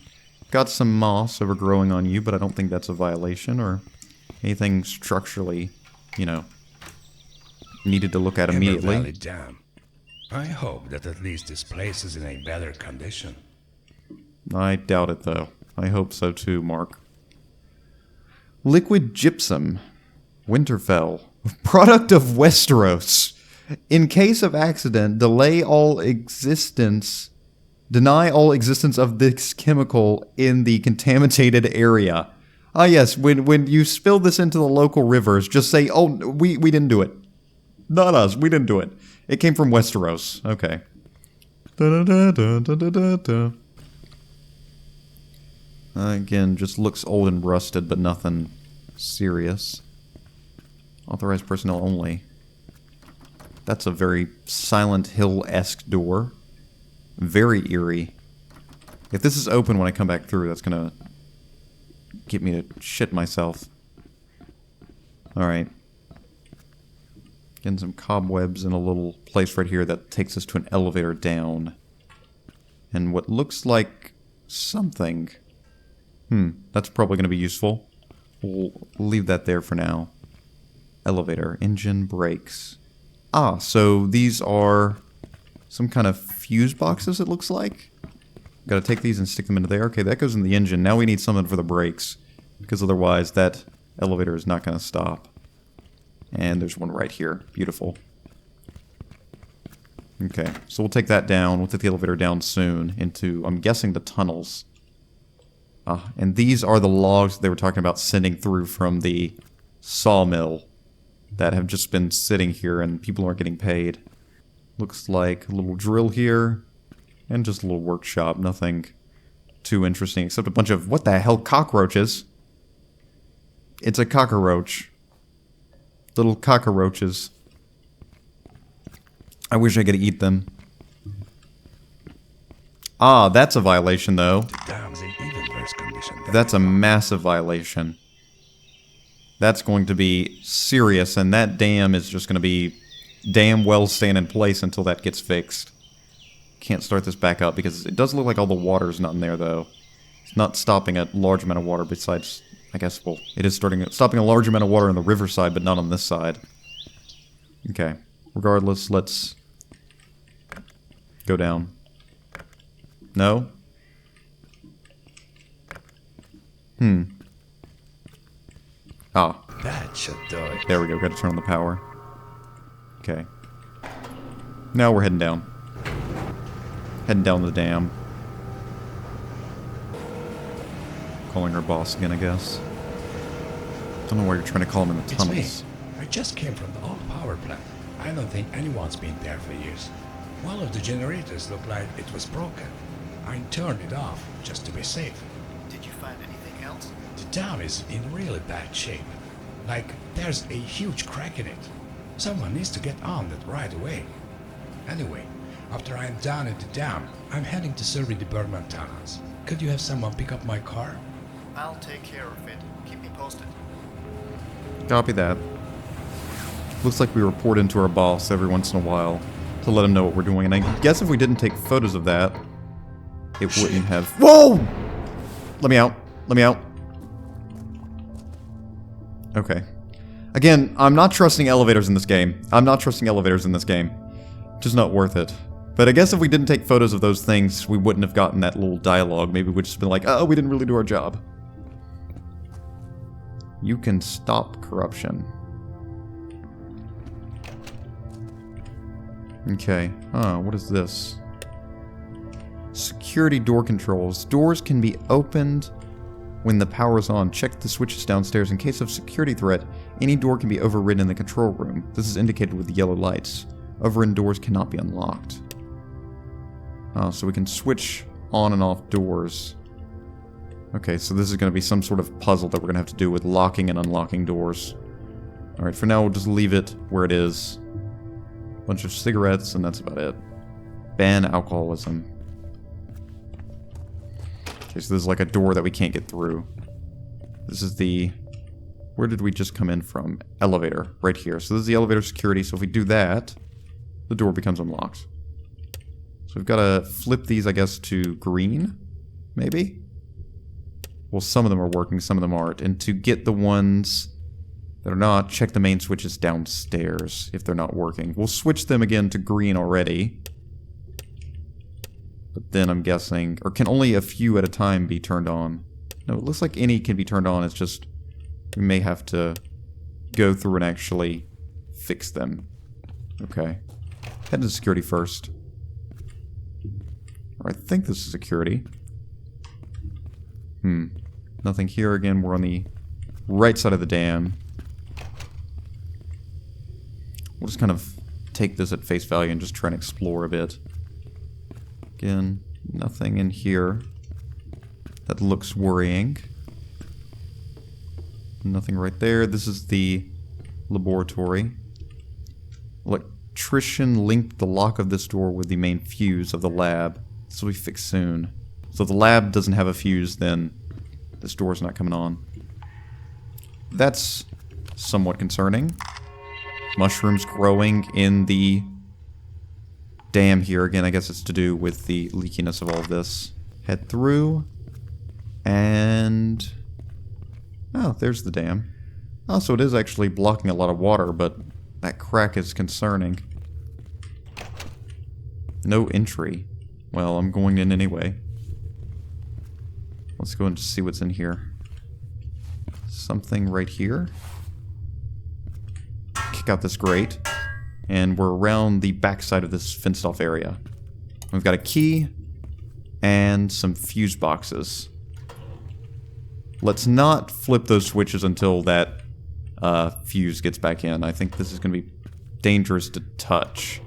Got some moss overgrowing on you, but I don't think that's a violation or anything structurally, you know, needed to look at immediately. Hammer Valley Dam. I hope that at least this place is in a better condition. I doubt it, though. I hope so too, Mark. Liquid Gypsum. Winterfell. Product of Westeros. In case of accident, deny all existence of this chemical in the contaminated area. Ah yes, when you spill this into the local rivers, just say, oh, we didn't do it. Not us, we didn't do it. It came from Westeros. Okay. Again, just looks old and rusted, but nothing serious. Authorized personnel only. That's a very Silent Hill-esque door. Very eerie. If this is open when I come back through, that's gonna get me to shit myself. Alright. Getting some cobwebs in a little place right here that takes us to an elevator down. And what looks like something. That's probably gonna be useful. We'll leave that there for now. Elevator, engine, brakes. Ah, so these are some kind of fuse boxes, it looks like. Gotta take these and stick them into there. Okay, that goes in the engine. Now we need something for the brakes, because otherwise that elevator is not gonna stop. And there's one right here. Beautiful. Okay, so we'll take that down. We'll take the elevator down soon into, I'm guessing, the tunnels. And these are the logs they were talking about sending through from the sawmill that have just been sitting here and people aren't getting paid. Looks like a little drill here and just a little workshop. Nothing too interesting except a bunch of, what the hell, cockroaches. It's a cockroach. Little cockroaches. I wish I could eat them. Ah, that's a violation though. The dam's in even worse condition than That's a massive violation. That's going to be serious, and that dam is just going to be damn well staying in place until that gets fixed. Can't start this back up because it does look like all the water's not in there though. It's not stopping a large amount of water besides, I guess, well, it is stopping a large amount of water on the riverside, but not on this side. Okay. Regardless, let's go down. No? Ah. that should do it. There we go, gotta turn on the power. Okay. Now we're heading down. Heading down the dam. Calling our boss again, I guess. Don't know why you're trying to call him in the It's tunnels. me. I just came from the old power plant. I don't think anyone's been there for years. One of the generators looked like it was broken. I turned it off just to be safe. Did you find anything else? The dam is in really bad shape. Like, there's a huge crack in it. Someone needs to get on that right away. Anyway, after I'm down at the dam, I'm heading to survey the Bergman tunnels. Could you have someone pick up my car? I'll take care of it. Keep me posted. Copy that. Looks like we report into our boss every once in a while to let him know what we're doing. And I guess if we didn't take photos of that, it wouldn't have... Whoa! Let me out. Let me out. Okay. Again, I'm not trusting elevators in this game. I'm not trusting elevators in this game. Just not worth it. But I guess if we didn't take photos of those things, we wouldn't have gotten that little dialogue. Maybe we'd just been like, oh, we didn't really do our job. You can stop corruption. Okay. What is this? Security door controls. Doors can be opened when the power is on. Check the switches downstairs. In case of security threat, any door can be overridden in the control room. This is indicated with the yellow lights. Overridden doors cannot be unlocked. So we can switch on and off doors. Okay, so this is going to be some sort of puzzle that we're going to have to do with locking and unlocking doors. Alright, for now we'll just leave it where it is. Bunch of cigarettes, and that's about it. Ban alcoholism. Okay, so this is like a door that we can't get through. This is the... Where did we just come in from? Elevator, right here. So this is the elevator security, so if we do that, the door becomes unlocked. So we've got to flip these, I guess, to green, maybe? Well, some of them are working, some of them aren't. And to get the ones that are not, check the main switches downstairs if they're not working. We'll switch them again to green already. But then I'm guessing, or can only a few at a time be turned on? No, it looks like any can be turned on, it's just we may have to go through and actually fix them. Okay. Head to security first. Or I think this is security. Nothing here again. We're on the right side of the dam. We'll just kind of take this at face value and just try and explore a bit. Again, nothing in here that looks worrying. Nothing right there. This is the laboratory. Electrician linked the lock of this door with the main fuse of the lab. This will be fixed soon. So if the lab doesn't have a fuse, then this door's not coming on. That's somewhat concerning. Mushrooms growing in the dam here. Again, I guess it's to do with the leakiness of all of this. Head through. And... oh, there's the dam. Oh, so it is actually blocking a lot of water, but that crack is concerning. No entry. Well, I'm going in anyway. Let's go and see what's in here. Something right here. Kick out this grate. And we're around the backside of this fenced-off area. We've got a key and some fuse boxes. Let's not flip those switches until that fuse gets back in. I think this is going to be dangerous to touch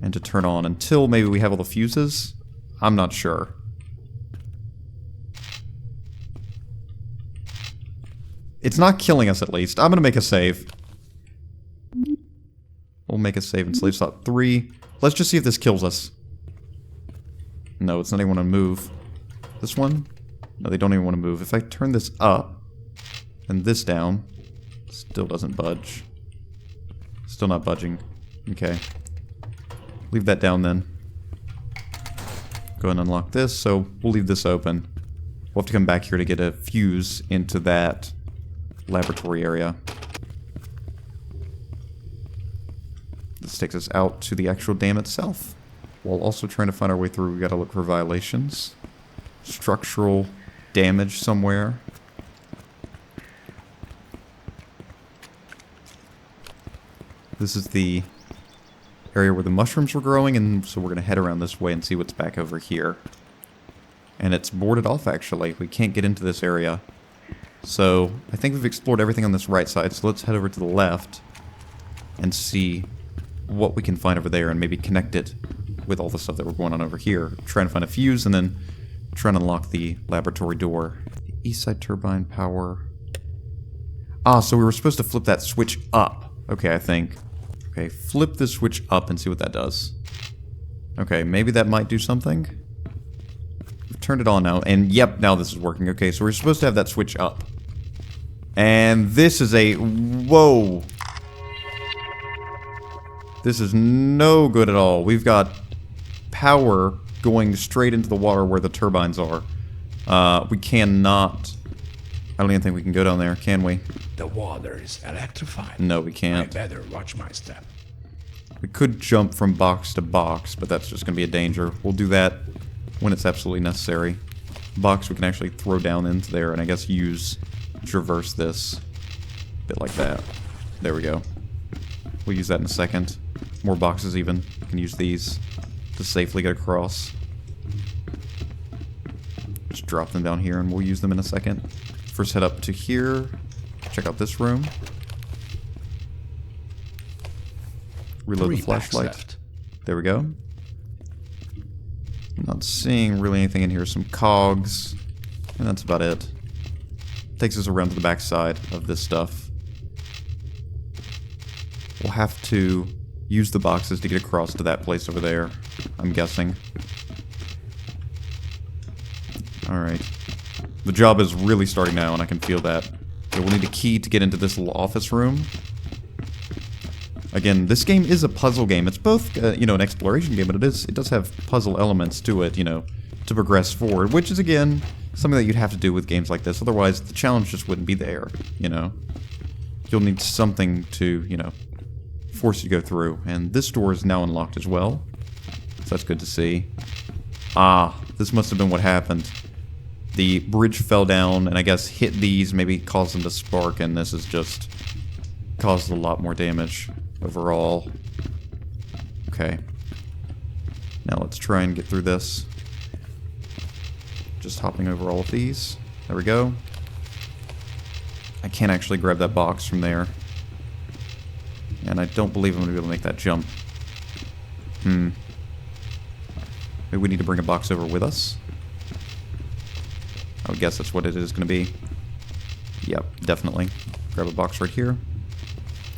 and to turn on until maybe we have all the fuses. I'm not sure. It's not killing us, at least. I'm going to make a save. We'll make a save in slave slot 3. Let's just see if this kills us. No, it's not even want to move. This one? No, they don't even want to move. If I turn this up and this down, still doesn't budge. Still not budging. Okay. Leave that down then. Go and unlock this, so we'll leave this open. We'll have to come back here to get a fuse into that laboratory area. This takes us out to the actual dam itself. While also trying to find our way through, we gotta look for violations. Structural damage somewhere. This is the area where the mushrooms were growing, and so we're gonna head around this way and see what's back over here. And it's boarded off, actually. We can't get into this area. So, I think we've explored everything on this right side, so let's head over to the left and see what we can find over there and maybe connect it with all the stuff that we're going on over here. Trying to find a fuse and then trying to unlock the laboratory door. The east side turbine power. Ah, so we were supposed to flip that switch up. Okay, I think. Okay, flip the switch up and see what that does. Okay, maybe that might do something. We've turned it on now, and yep, now this is working. Okay, so we're supposed to have that switch up. And this is a... Whoa! This is no good at all. We've got power going straight into the water where the turbines are. We cannot... I don't even think we can go down there, can we? The water is electrified. No, we can't. I better watch my step. We could jump from box to box, but that's just going to be a danger. We'll do that when it's absolutely necessary. Box we can actually throw down into there and I guess traverse this. A bit like that. There we go. We'll use that in a second. More boxes even. We can use these to safely get across. Just drop them down here and we'll use them in a second. First head up to here. Check out this room. Reload the flashlight. There we go. I'm not seeing really anything in here. Some cogs. And that's about it. Takes us around to the back side of this stuff. We'll have to use the boxes to get across to that place over there, I'm guessing. Alright. The job is really starting now, and I can feel that. Okay, we'll need a key to get into this little office room. Again, this game is a puzzle game. It's both, an exploration game, but it does have puzzle elements to it, to progress forward, which is, again, something that you'd have to do with games like this. Otherwise, the challenge just wouldn't be there, You'll need something to, force you to go through. And this door is now unlocked as well. So that's good to see. Ah, this must have been what happened. The bridge fell down and I guess hit these, maybe caused them to spark, and this has just caused a lot more damage overall. Okay. Now let's try and get through this. Just hopping over all of these. There we go. I can't actually grab that box from there. And I don't believe I'm going to be able to make that jump. Maybe we need to bring a box over with us. I would guess that's what it is going to be. Yep, definitely. Grab a box right here.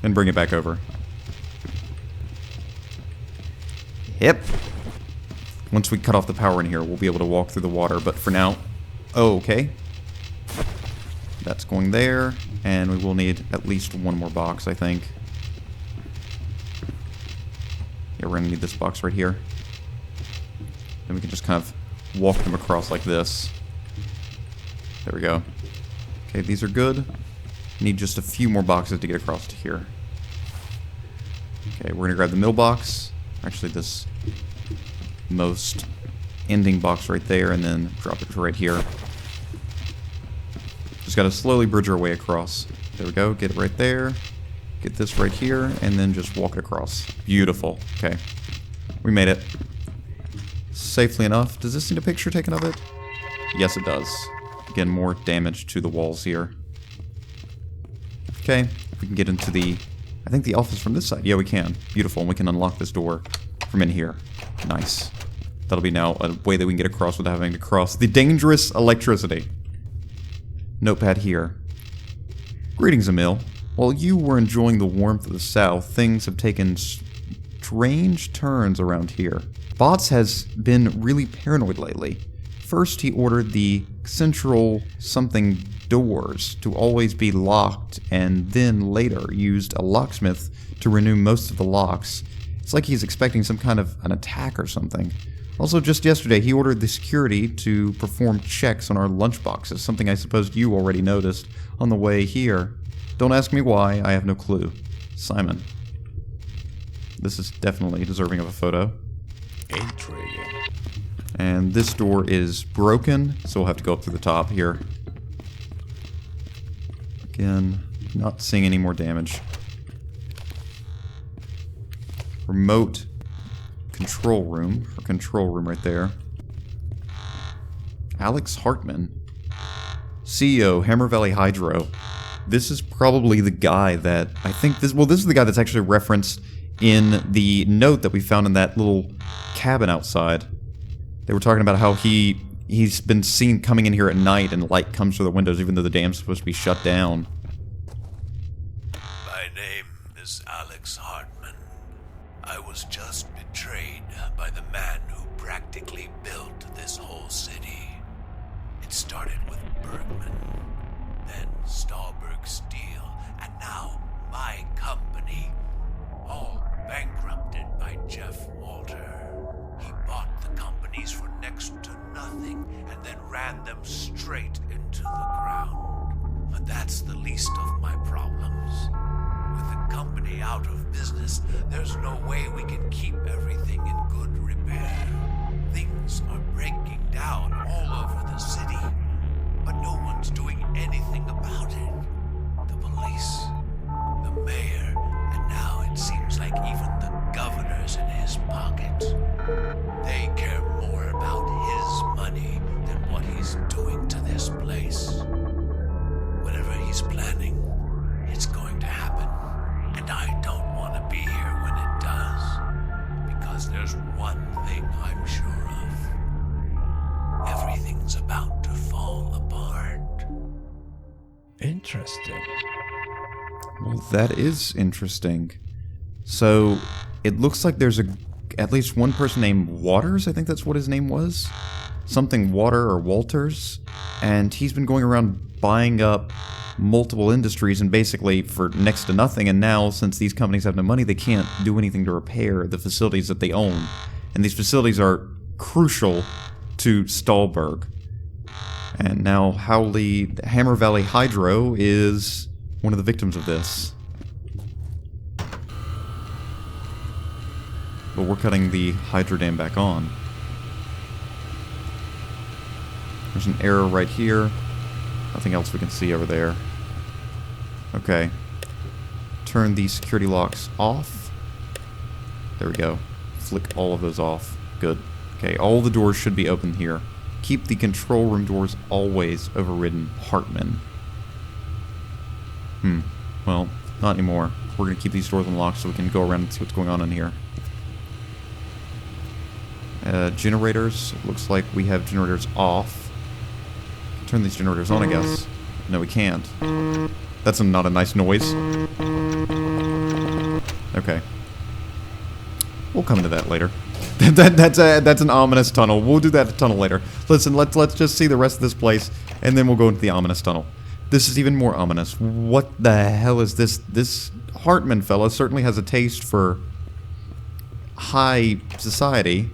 And bring it back over. Yep. Once we cut off the power in here, we'll be able to walk through the water. But for now... Oh, okay. That's going there. And we will need at least one more box, I think. Yeah, we're going to need this box right here. Then we can just kind of walk them across like this. There we go. Okay, these are good. Need just a few more boxes to get across to here. Okay, we're going to grab the middle box. Actually, this most ending box right there, and then drop it right here. Just got to slowly bridge our way across. There we go. Get it right there. Get this right here, and then just walk it across. Beautiful. Okay. We made it. Safely enough. Does this need a picture taken of it? Yes, it does. Again, more damage to the walls here. Okay, we can get into the... I think the office from this side. Yeah, we can. Beautiful, and we can unlock this door from in here. Nice. That'll be now a way that we can get across without having to cross the dangerous electricity. Notepad here. Greetings, Emil. While you were enjoying the warmth of the south, things have taken strange turns around here. Bots has been really paranoid lately. First, he ordered the central something doors to always be locked, and then later used a locksmith to renew most of the locks. It's like he's expecting some kind of an attack or something. Also, just yesterday, he ordered the security to perform checks on our lunchboxes, something I suppose you already noticed on the way here. Don't ask me why, I have no clue. Simon. This is definitely deserving of a photo. Intriguing. And this door is broken, so we'll have to go up through the top here. Again, not seeing any more damage. Remote control room, or control room right there. Alex Hartman, CEO, Hammer Valley Hydro. This is probably the guy that I think this is the guy that's actually referenced in the note that we found in that little cabin outside. They were talking about how he's been seen coming in here at night and light comes through the windows even though the dam's supposed to be shut down. My name is Alex Hartman. I was just betrayed by the man who practically built this whole city. It started with Bergman, then Stahlberg Steel, and now my company. All bankrupted by Jeff Walter. He bought the companies for next to nothing and then ran them straight into the ground. But that's the least of my problems. With the company out of business, there's no way we can keep everything in good repair. Things are breaking down all over the city, but no one's doing anything about it. The police, the mayor, and now it seems like even the governor's in his pocket. They care more about his money than what he's doing to this place. Whatever he's planning, it's going to happen. And I don't want to be here when it does. Because there's one thing I'm sure of. Everything's about to fall apart. Interesting. Well, that is interesting. So, it looks like there's at least one person named Waters, I think that's what his name was. Something Water or Walters. And he's been going around buying up multiple industries and basically for next to nothing. And now, since these companies have no money, they can't do anything to repair the facilities that they own. And these facilities are crucial to Stahlberg. And now Hammer Valley Hydro is one of the victims of this. But we're cutting the hydro dam back on. There's an arrow right here. Nothing else we can see over there. Okay. Turn the security locks off. There we go. Flick all of those off. Good. Okay, all the doors should be open here. Keep the control room doors always overridden. Hartman. Well, not anymore. We're going to keep these doors unlocked so we can go around and see what's going on in here. Generators. Looks like we have generators off. Turn these generators on, I guess. No, we can't. That's not a nice noise. Okay. We'll come to that later. That's an ominous tunnel. We'll do that tunnel later. Listen, let's just see the rest of this place, and then we'll go into the ominous tunnel. This is even more ominous. What the hell is this? This Hartman fella certainly has a taste for high society.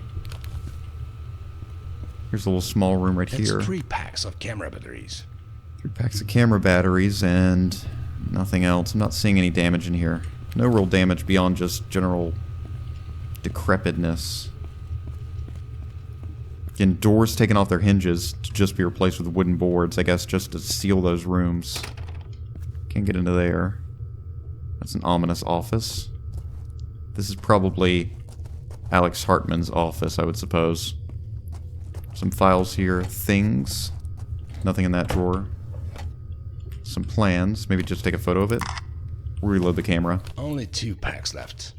Here's a little small room right here. It's 3 packs of camera batteries. 3 packs of camera batteries and nothing else. I'm not seeing any damage in here. No real damage beyond just general decrepitness. Again, doors taken off their hinges to just be replaced with wooden boards, I guess, just to seal those rooms. Can't get into there. That's an ominous office. This is probably Alex Hartman's office, I would suppose. Some files here. Things. Nothing in that drawer. some plans. Maybe just take a photo of it. Reload the camera. Only 2 packs left.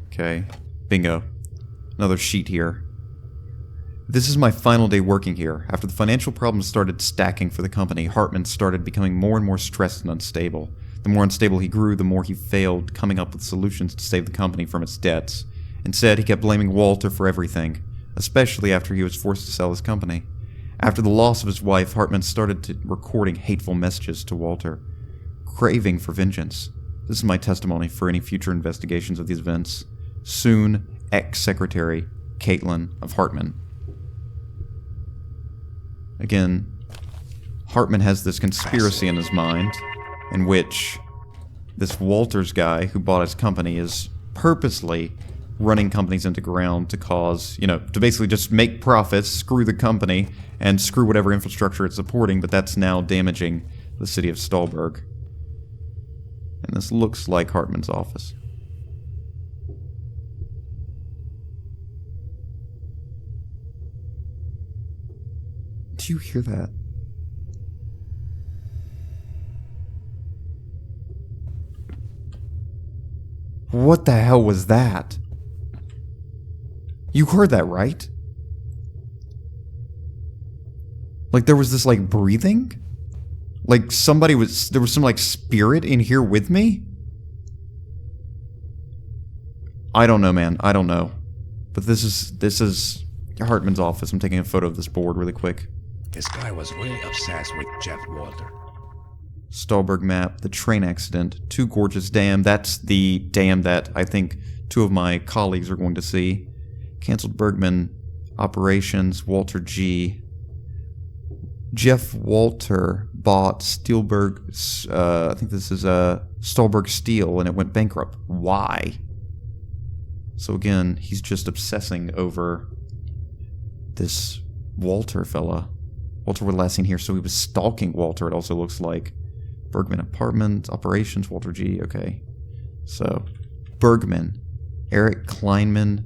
Okay. Bingo. Another sheet here. This is my final day working here. After the financial problems started stacking for the company, Hartman started becoming more and more stressed and unstable. The more unstable he grew, the more he failed coming up with solutions to save the company from its debts. Instead, he kept blaming Walter for everything, especially after he was forced to sell his company. After the loss of his wife, Hartman started recording hateful messages to Walter, craving for vengeance. This is my testimony for any future investigations of these events. Soon, ex-secretary Caitlin of Hartman. Again, Hartman has this conspiracy in his mind in which this Walters guy who bought his company is purposely running companies into ground to cause, to basically just make profits, screw the company, and screw whatever infrastructure it's supporting, but that's now damaging the city of Stallburg. And this looks like Hartman's office. Do you hear that? What the hell was that? You heard that, right? Like there was this like breathing? Like there was some like spirit in here with me? I don't know, man. I don't know. But this is Hartman's office. I'm taking a photo of this board really quick. This guy was really obsessed with Jeff Walter. Stallburg map, the train accident, 2 Gorges Dam. That's the dam that I think 2 of my colleagues are going to see. Cancelled Bergman operations, Walter G. Jeff Walter bought Stallburg, I think this is Stallburg Steel, and it went bankrupt. Why? So again, he's just obsessing over this Walter fella. Walter was last seen here, so he was stalking Walter, it also looks like. Bergman apartment, operations, Walter G. Okay. So, Bergman, Eric Kleinman,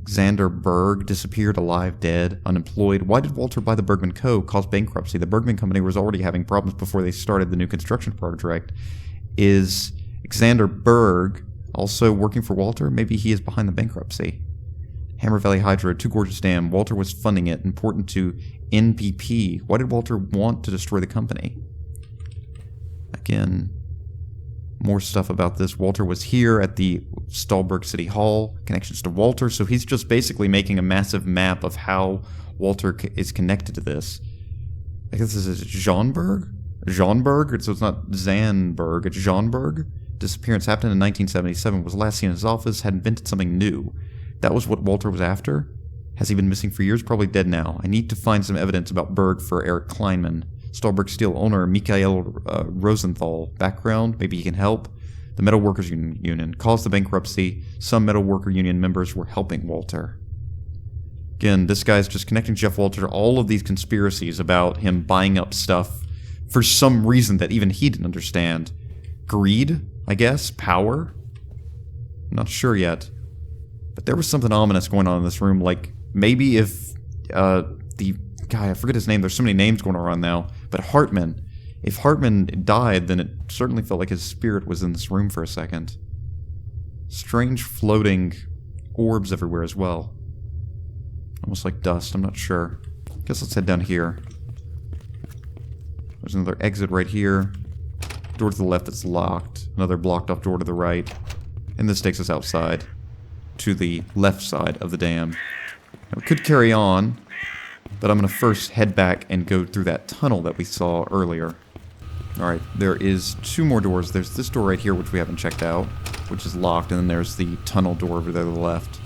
Xander Berg disappeared, alive, dead, unemployed. Why did Walter buy the Bergman Co. cause bankruptcy? The Bergman Company was already having problems before they started the new construction project. Is Xander Berg also working for Walter? Maybe he is behind the bankruptcy. Hammer Valley Hydro, 2 Gorges Dam. Walter was funding it, important to NPP. Why did Walter want to destroy the company? Again, more stuff about this. Walter was here at the Stallburg City Hall, connections to Walter, so he's just basically making a massive map of how Walter is connected to this. I guess this is Jeanberg? Jeanberg? So it's not Zanberg, it's Jeanberg. Disappearance happened in 1977, was last seen in his office, had invented something new. That was what Walter was after? Has he been missing for years? Probably dead now. I need to find some evidence about Berg for Eric Kleinman. Stallburg Steel owner Mikhail Rosenthal. Background, maybe he can help. The Metal Workers Union caused the bankruptcy. Some Metal Worker Union members were helping Walter. Again, this guy's just connecting Jeff Walter to all of these conspiracies about him buying up stuff for some reason that even he didn't understand. Greed, I guess? Power? I'm not sure yet. But there was something ominous going on in this room, like maybe if the guy, I forget his name, there's so many names going around now, but Hartman, if Hartman died, then it certainly felt like his spirit was in this room for a second. Strange floating orbs everywhere as well. Almost like dust, I'm not sure. Guess let's head down here. There's another exit right here. Door to the left that's locked. Another blocked off door to the right. And this takes us outside to the left side of the dam. Now, we could carry on, but I'm going to first head back and go through that tunnel that we saw earlier. Alright, there is 2 more doors. There's this door right here, which we haven't checked out, which is locked, and then there's the tunnel door over there to the left.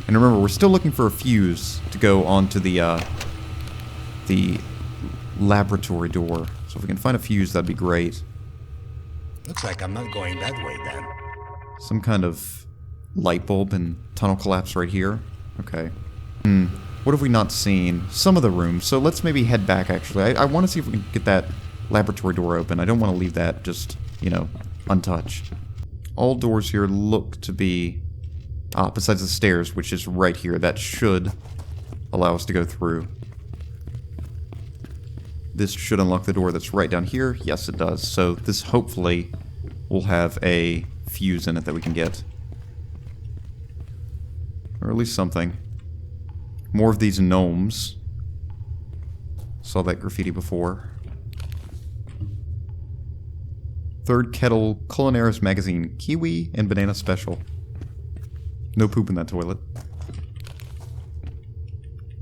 And remember, we're still looking for a fuse to go onto the laboratory door. So if we can find a fuse, that'd be great. Looks like I'm not going that way then. Some kind of light bulb and tunnel collapse right here. Okay. What have we not seen? Some of the rooms. So let's maybe head back, actually. I want to see if we can get that laboratory door open. I don't want to leave that just, untouched. All doors here look to be... besides the stairs, which is right here. That should allow us to go through. This should unlock the door that's right down here. Yes, it does. So this hopefully will have a fuse in it that we can get. Or at least something. More of these gnomes. Saw that graffiti before. Third kettle, Culinaris magazine, kiwi and banana special. No poop in that toilet.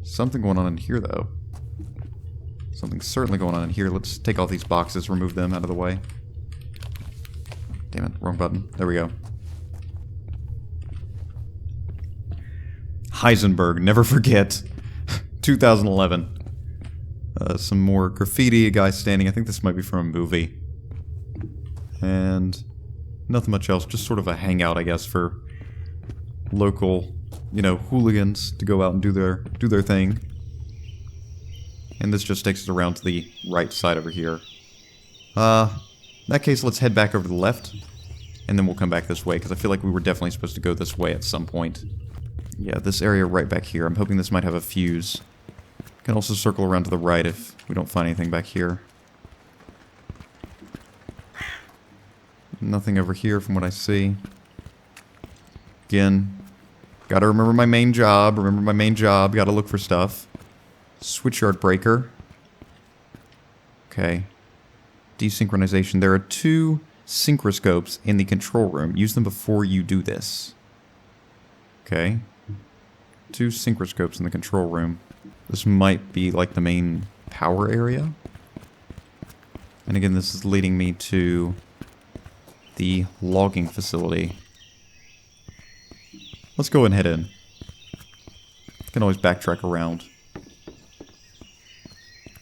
Something going on in here, though. Something's certainly going on in here. Let's take all these boxes, remove them out of the way. Damn it, wrong button. There we go. Heisenberg, never forget. 2011. Some more graffiti, a guy standing. I think this might be from a movie. And nothing much else. Just sort of a hangout, I guess, for local, you know, hooligans to go out and do their thing. And this just takes us around to the right side over here. In that case, let's head back over to the left. And then we'll come back this way, because I feel like we were definitely supposed to go this way at some point. Yeah, this area right back here. I'm hoping this might have a fuse. Can also circle around to the right if we don't find anything back here. Nothing over here from what I see. Again, gotta remember my main job. Gotta look for stuff. Switchyard breaker. Okay. Desynchronization. There are 2 synchronoscopes in the control room. Use them before you do this. Okay. 2 synchronoscopes in the control room. This might be like the main power area. And again, this is leading me to the logging facility. Let's go and head in. Can always backtrack around.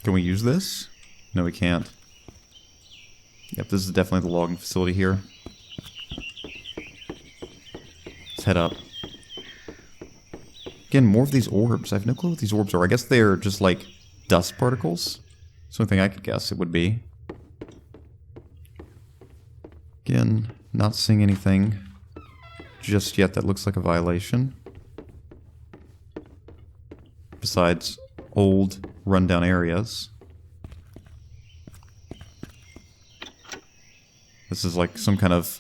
Can we use this? No, we can't. Yep, this is definitely the logging facility here. Let's head up. Again, more of these orbs. I have no clue what these orbs are. I guess they're just like dust particles. That's the only thing I could guess it would be. Again, not seeing anything just yet that looks like a violation. Besides old, rundown areas. This is like some kind of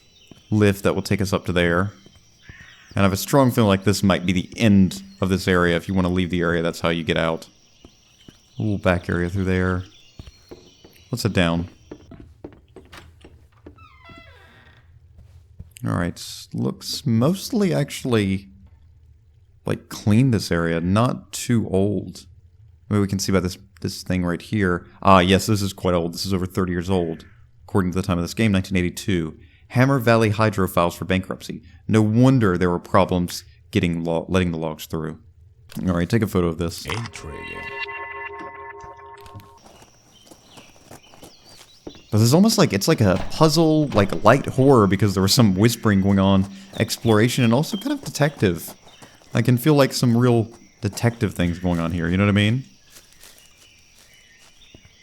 lift that will take us up to there. And I have a strong feeling like this might be the end of this area. If you want to leave the area, that's how you get out. A little back area through there. Let's head down. Alright, looks mostly actually like clean, this area, not too old. Maybe we can see by this thing right here. Ah, yes, this is quite old. This is over 30 years old. According to the time of this game, 1982. Hammer Valley Hydro files for bankruptcy. No wonder there were problems getting letting the logs through. Alright, take a photo of this. Intriguing. But it's almost like it's like a puzzle, like light horror, because there was some whispering going on, exploration, and also kind of detective. I can feel like some real detective things going on here, you know what I mean?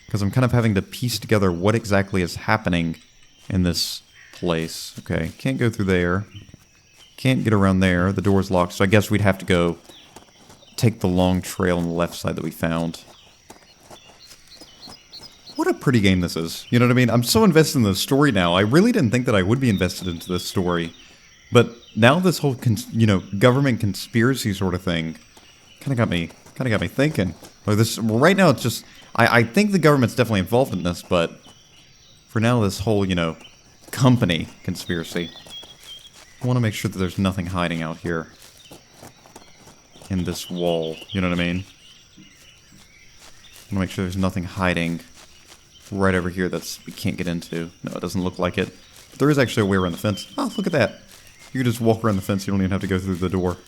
Because I'm kind of having to piece together what exactly is happening in this place. Okay, can't go through there. Can't get around there. The door's locked, so I guess we'd have to go take the long trail on the left side that we found. What a pretty game this is. You know what I mean? I'm so invested in the story now. I really didn't think that I would be invested into this story. But now this whole, government conspiracy sort of thing kind of got me thinking. Like this, right now it's just, I think the government's definitely involved in this, but for now this whole, company conspiracy. I want to make sure that there's nothing hiding out here in this wall. You know what I mean? I want to make sure there's nothing hiding right over here we can't get into. No, it doesn't look like it. But there is actually a way around the fence. Oh, look at that. You can just walk around the fence. You don't even have to go through the door.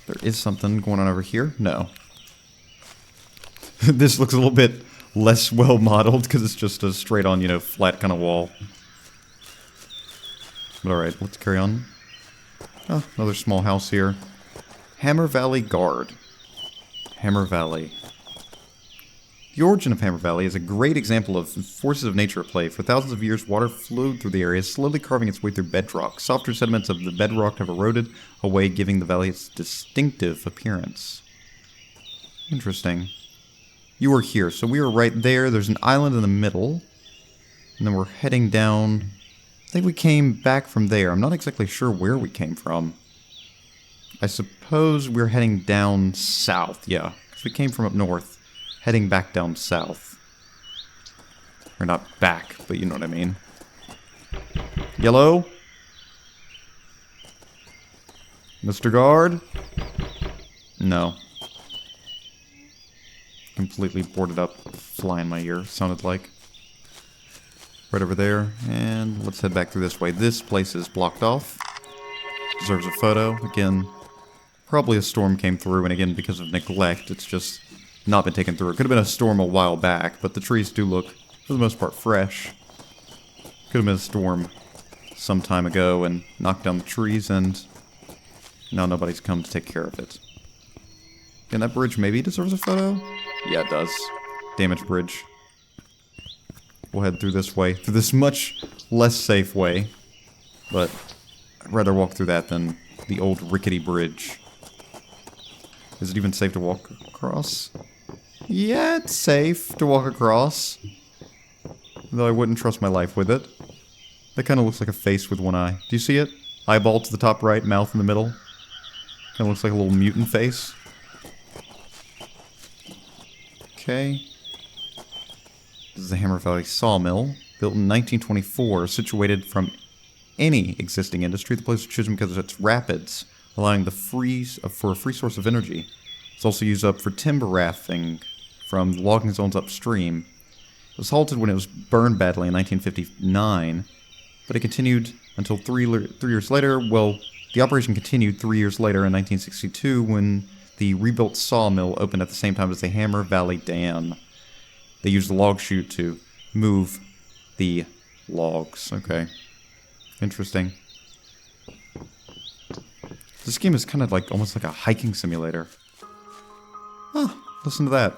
There is something going on over here. No. This looks a little bit less well modeled because it's just a straight on, flat kind of wall. But alright, let's carry on. Oh, another small house here. Hammer Valley Guard. Hammer Valley. The origin of Hammer Valley is a great example of forces of nature at play. For thousands of years, water flowed through the area, slowly carving its way through bedrock. Softer sediments of the bedrock have eroded away, giving the valley its distinctive appearance. Interesting. You were here, so we were right there. There's an island in the middle. And then we're heading down. I think we came back from there. I'm not exactly sure where we came from. I suppose we're heading down south, yeah. Because we came from up north. Heading back down south. Or not back, but you know what I mean. Yellow? Mr. Guard? No. Completely boarded up, fly in my ear, sounded like. Right over there, and let's head back through this way. This place is blocked off. Deserves a photo. Again, probably a storm came through, and again, because of neglect, it's just not been taken through. It could have been a storm a while back, but the trees do look, for the most part, fresh. Could have been a storm some time ago and knocked down the trees, and now nobody's come to take care of it. And that bridge maybe deserves a photo? Yeah, it does. Damaged bridge. We'll head through this way. Through this much less safe way. But I'd rather walk through that than the old rickety bridge. Is it even safe to walk across? Yeah, it's safe to walk across. Though I wouldn't trust my life with it. That kind of looks like a face with one eye. Do you see it? Eyeball to the top right, mouth in the middle. Kind of looks like a little mutant face. Okay. This is the Hammer Valley Sawmill, built in 1924, situated from any existing industry. The place was chosen because of its rapids, allowing for a free source of energy. It's also used up for timber rafting from logging zones upstream. It was halted when it was burned badly in 1959, but it continued until 3 years later. Well, the operation continued 3 years later in 1962 when the rebuilt sawmill opened at the same time as the Hammer Valley Dam. They used the log chute to move the logs. Okay. Interesting. This game is kind of like almost like a hiking simulator. Huh, listen to that.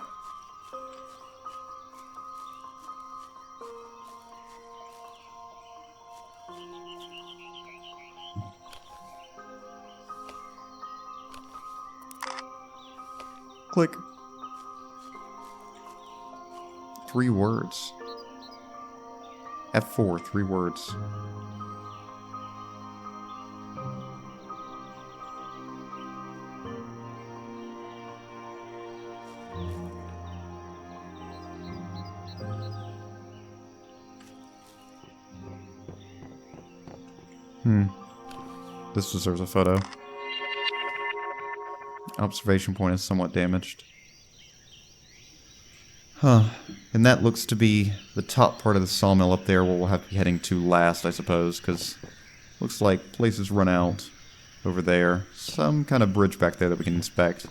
Click. 3 words. F4, 3 words. This deserves a photo. Observation point is somewhat damaged. Huh. And that looks to be the top part of the sawmill up there where we'll have to be heading to last, I suppose, because looks like places run out over there. Some kind of bridge back there that we can inspect.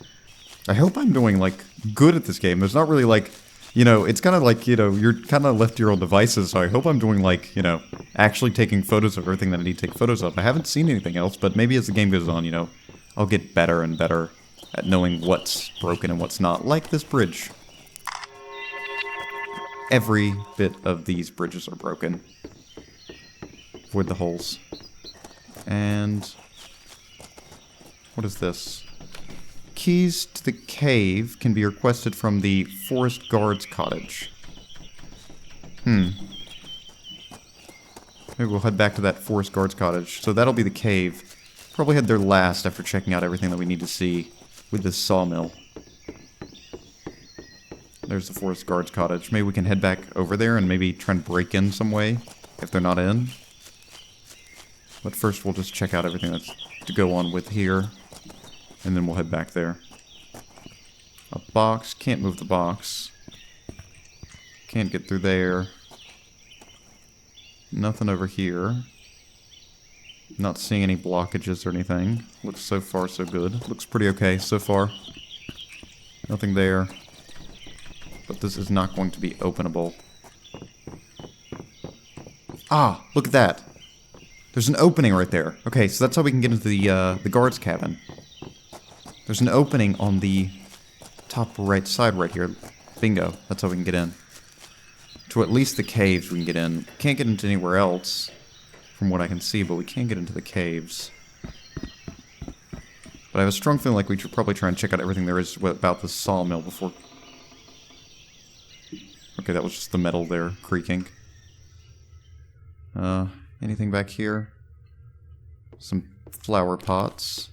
I hope I'm doing, like, good at this game. There's not really, like, you know, it's kind of like, you know, you're kind of left to your own devices, so I hope I'm doing, like, you know, actually taking photos of everything that I need to take photos of. I haven't seen anything else, but maybe as the game goes on, you know, I'll get better and better at knowing what's broken and what's not. Like this bridge. Every bit of these bridges are broken. Avoid the holes. And what is this? Keys to the cave can be requested from the forest guard's cottage. Maybe we'll head back to that forest guard's cottage. So that'll be the cave. Probably head there last after checking out everything that we need to see with this sawmill. There's the forest guard's cottage. Maybe we can head back over there and maybe try and break in some way if they're not in. But first we'll just check out everything that's to go on with here. And then we'll head back there. A box. Can't move the box. Can't get through there. Nothing over here. Not seeing any blockages or anything. Looks so far so good. Looks pretty okay so far. Nothing there. But this is not going to be openable. Ah, look at that. There's an opening right there. Okay, so that's how we can get into the guard's cabin. There's an opening on the top right side right here. Bingo. That's how we can get in. To at least the caves we can get in. Can't get into anywhere else, from what I can see, but we can get into the caves. But I have a strong feeling like we should probably try and check out everything there is about the sawmill before Okay, that was just the metal there creaking. Anything back here? Some flower pots.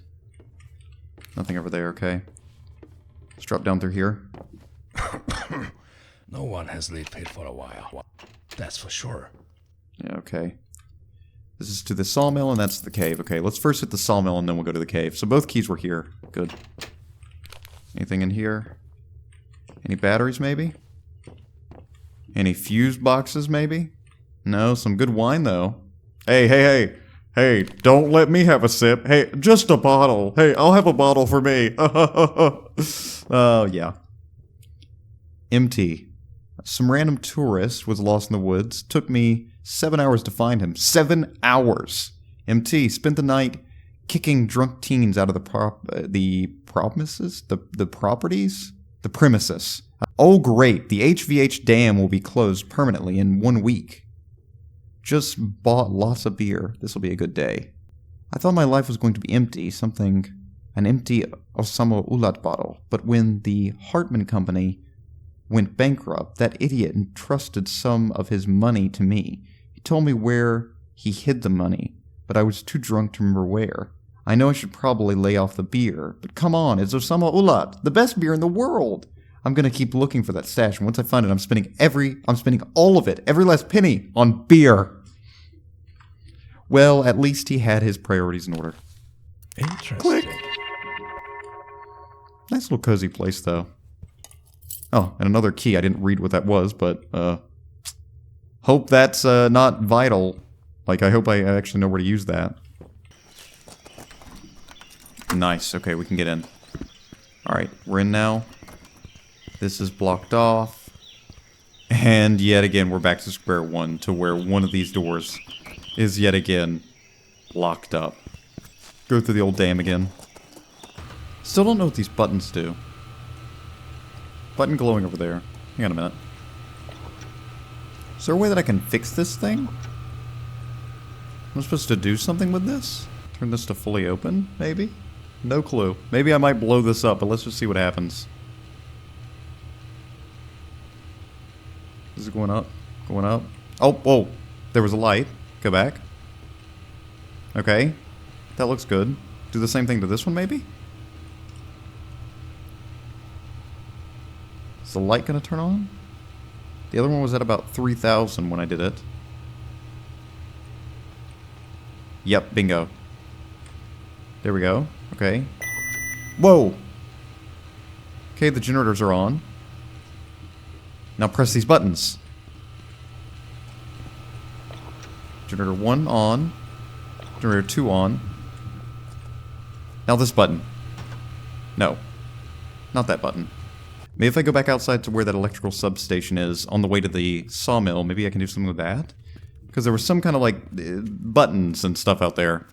Nothing over there, okay. Let's drop down through here. No one has lit pit for a while. That's for sure. Yeah, okay. This is to the sawmill, and that's the cave. Okay, let's first hit the sawmill, and then we'll go to the cave. So both keys were here. Good. Anything in here? Any batteries, maybe? Any fuse boxes, maybe? No, some good wine, though. Hey, don't let me have a sip. Hey, just a bottle. Hey, I'll have a bottle for me. Oh, yeah. Empty. Some random tourist was lost in the woods. Took me 7 hours to find him. 7 hours. MT spent the night kicking drunk teens out of the premises. Oh great, the HVH dam will be closed permanently in 1 week. Just bought lots of beer. This will be a good day. I thought my life was going to be empty, an empty Osama Ulat bottle. But when the Hartman Company went bankrupt, that idiot entrusted some of his money to me. He told me where he hid the money, but I was too drunk to remember where. I know I should probably lay off the beer, but come on, it's Osama Ulat, the best beer in the world. I'm gonna keep looking for that stash, and once I find it, I'm spending all of it, every last penny, on beer. Well, at least he had his priorities in order. Interesting. Click. Nice little cozy place, though. Oh, and another key. I didn't read what that was, but, hope that's, not vital. Like, I hope I actually know where to use that. Nice. Okay, we can get in. Alright, we're in now. This is blocked off. And yet again, we're back to square one, to where one of these doors is yet again locked up. Go through the old dam again. Still don't know what these buttons do. Button glowing over there. Hang on a minute. Is there a way that I can fix this thing? I'm supposed to do something with this? Turn this to fully open, maybe? No clue. Maybe I might blow this up, but let's just see what happens. Is it going up? Going up? Oh, whoa. There was a light. Go back. Okay. That looks good. Do the same thing to this one, maybe? Is the light going to turn on? The other one was at about 3,000 when I did it. Yep, bingo. There we go. Okay. Whoa! Okay, the generators are on. Now press these buttons. Generator 1 on. Generator 2 on. Now this button. No. Not that button. Maybe if I go back outside to where that electrical substation is on the way to the sawmill, maybe I can do something with that? Because there was some kind of, like, buttons and stuff out there.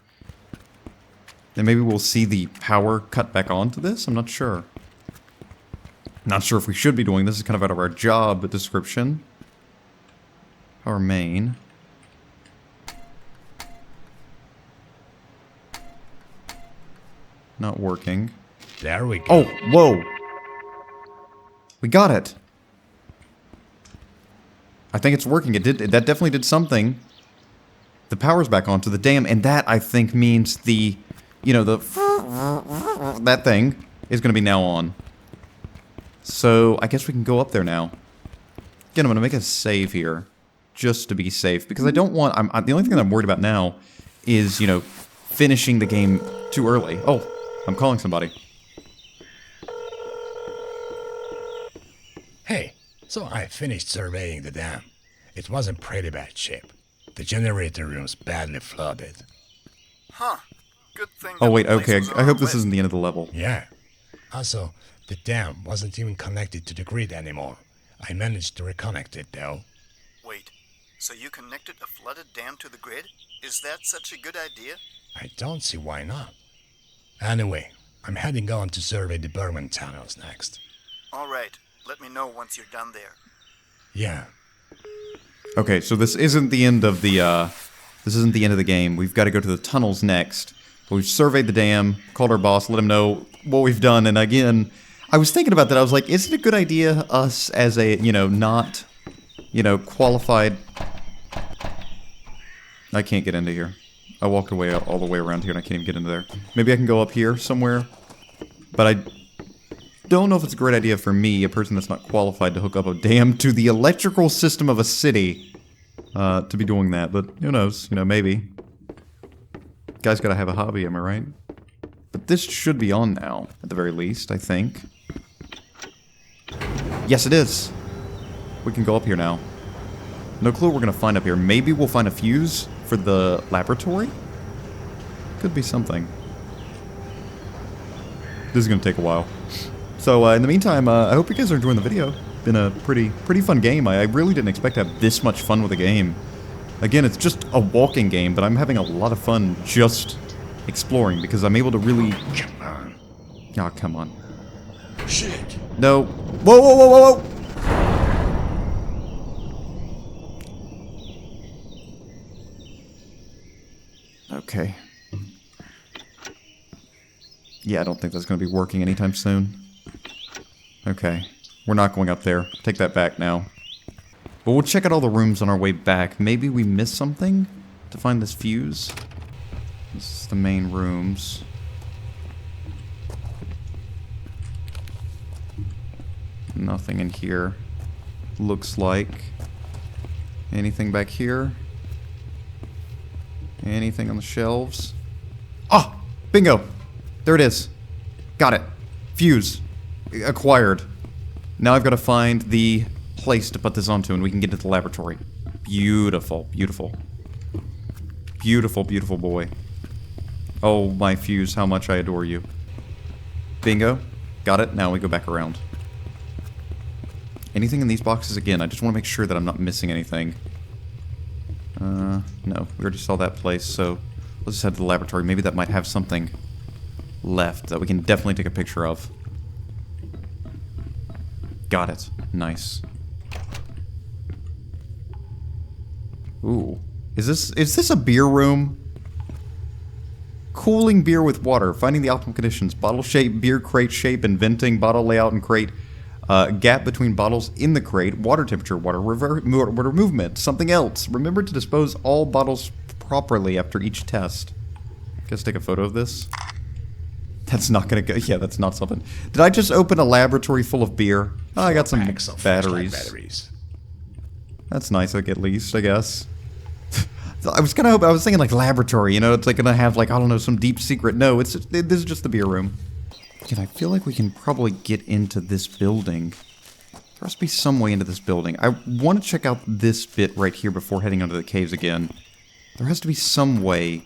And maybe we'll see the power cut back onto this? I'm not sure. Not sure if we should be doing this. It's kind of out of our job description. Power main. Not working. There we go. Oh, whoa! We got it! I think it's working. It did. That definitely did something. The power's back onto the dam, and that, I think, means the... You know, that thing is going to be now on. So, I guess we can go up there now. Again, I'm going to make a save here. Just to be safe. Because I don't want... the only thing that I'm worried about now is, you know, finishing the game too early. Oh, I'm calling somebody. Hey, so I finished surveying the dam. It was in pretty bad shape. The generator room's badly flooded. Huh. Good thing. Oh, wait, okay. I hope this isn't the end of the level. Yeah. Also, the dam wasn't even connected to the grid anymore. I managed to reconnect it, though. Wait, so you connected a flooded dam to the grid? Is that such a good idea? I don't see why not. Anyway, I'm heading on to survey the Bergman tunnels next. All right. Let me know once you're done there. Yeah. Okay, so this isn't the end of the, this isn't the end of the game. We've got to go to the tunnels next. But we've surveyed the dam, called our boss, let him know what we've done, and again, I was thinking about that. I was like, is it a good idea us as a, you know, not you know, qualified... I can't get into here. I walked away all the way around here and I can't even get into there. Maybe I can go up here somewhere. But I don't know if it's a great idea for me, a person that's not qualified to hook up a dam to the electrical system of a city, to be doing that. But who knows? You know, maybe. Guy's gotta have a hobby, am I right? But this should be on now, at the very least, I think. Yes, it is. We can go up here now. No clue what we're gonna find up here. Maybe we'll find a fuse for the laboratory? Could be something. This is gonna take a while. So, in the meantime, I hope you guys are enjoying the video. Been a pretty fun game. I really didn't expect to have this much fun with a game. Again, it's just a walking game, but I'm having a lot of fun just exploring because I'm able to really... Come on. Oh, come on. Shit. No. Whoa, whoa, whoa, whoa, whoa! Okay. Yeah, I don't think that's going to be working anytime soon. Okay. We're not going up there. Take that back now. But we'll check out all the rooms on our way back. Maybe we missed something to find this fuse. This is the main rooms. Nothing in here. Looks like. Anything back here? Anything on the shelves? Ah! Bingo! There it is. Got it. Fuse. Acquired. Now I've got to find the place to put this onto and we can get to the laboratory. Beautiful. Beautiful. Beautiful, beautiful boy. Oh, my fuse, how much I adore you. Bingo. Got it. Now we go back around. Anything in these boxes again? I just want to make sure that I'm not missing anything. No. We already saw that place, so let's just head to the laboratory. Maybe that might have something left that we can definitely take a picture of. Got it. Nice. Ooh. Is this a beer room? Cooling beer with water. Finding the optimal conditions. Bottle shape, beer crate shape, inventing, bottle layout and crate. Gap between bottles in the crate. Water temperature, water movement. Something else. Remember to dispose all bottles properly after each test. Guess take a photo of this. That's not gonna go. Yeah, that's not something. Did I just open a laboratory full of beer? Oh, I got some batteries. That's nice, like, at least, I guess. I was thinking like laboratory, you know, it's like gonna have like, I don't know, some deep secret. No, this is just the beer room. Again, I feel like we can probably get into this building. There has to be some way into this building. I want to check out this bit right here before heading onto the caves again. There has to be some way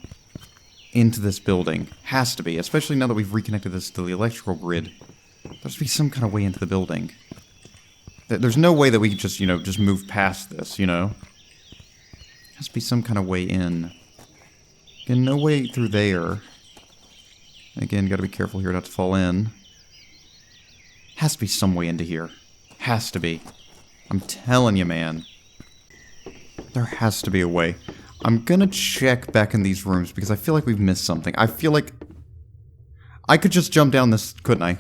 into this building. Has to be, especially now that we've reconnected this to the electrical grid. There has to be some kind of way into the building. There's no way that we can just, you know, just move past this, you know? There has to be some kind of way in. Again, no way through there. Again, gotta be careful here not to fall in. Has to be some way into here. Has to be. I'm telling you, man. There has to be a way. I'm gonna check back in these rooms because I feel like we've missed something. I feel like I could just jump down this, couldn't I?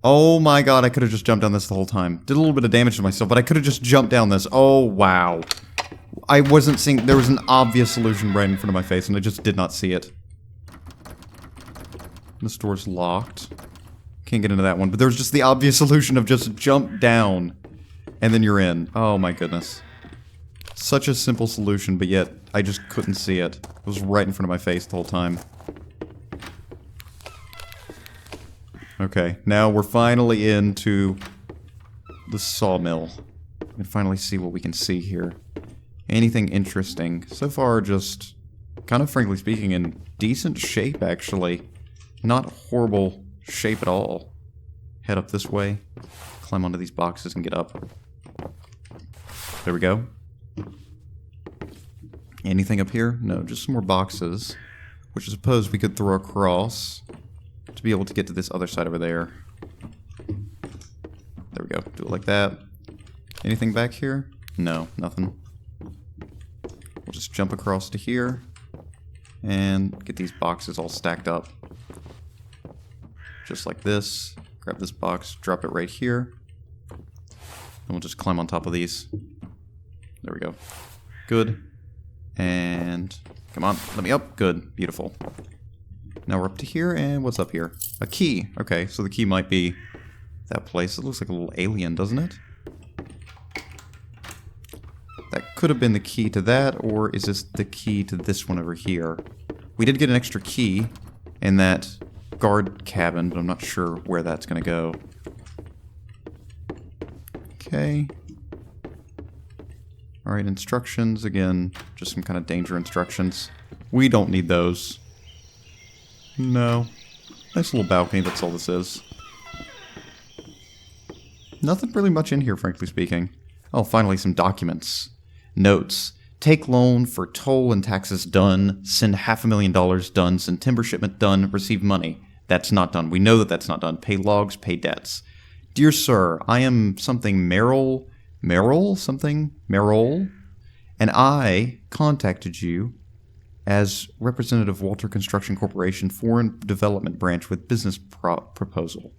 Oh my god, I could have just jumped down this the whole time. Did a little bit of damage to myself, but I could have just jumped down this. Oh, wow. I wasn't seeing... There was an obvious solution right in front of my face, and I just did not see it. This door's locked. Can't get into that one, but there was just the obvious solution of just jump down, and then you're in. Oh my goodness. Such a simple solution, but yet I just couldn't see it. It was right in front of my face the whole time. Okay, now we're finally into the sawmill. We can finally see what we can see here. Anything interesting? So far, just kind of frankly speaking, in decent shape, actually. Not horrible shape at all. Head up this way. Climb onto these boxes and get up. There we go. Anything up here? No, just some more boxes. Which I suppose we could throw across to be able to get to this other side over there. There we go. Do it like that. Anything back here? No, nothing. We'll just jump across to here and get these boxes all stacked up. Just like this. Grab this box, drop it right here. we'll just climb on top of these. There we go. Good. And come on, let me up. Good. Beautiful. Now we're up to here, and what's up here? A key. Okay, so the key might be that place. It looks like a little alien, doesn't it? That could have been the key to that, or is this the key to this one over here? We did get an extra key in that guard cabin, but I'm not sure where that's going to go. Okay. Alright, instructions. Again, just some kind of danger instructions. We don't need those. No. Nice little balcony, that's all this is. Nothing really much in here, frankly speaking. Oh, finally some documents. Notes. Take loan for toll and taxes done. Send $500,000 done. Send timber shipment done. Receive money. That's not done. We know that that's not done. Pay logs, pay debts. Dear sir, I am something Merrill, and I contacted you as Representative Walter Construction Corporation Foreign Development Branch with business proposal.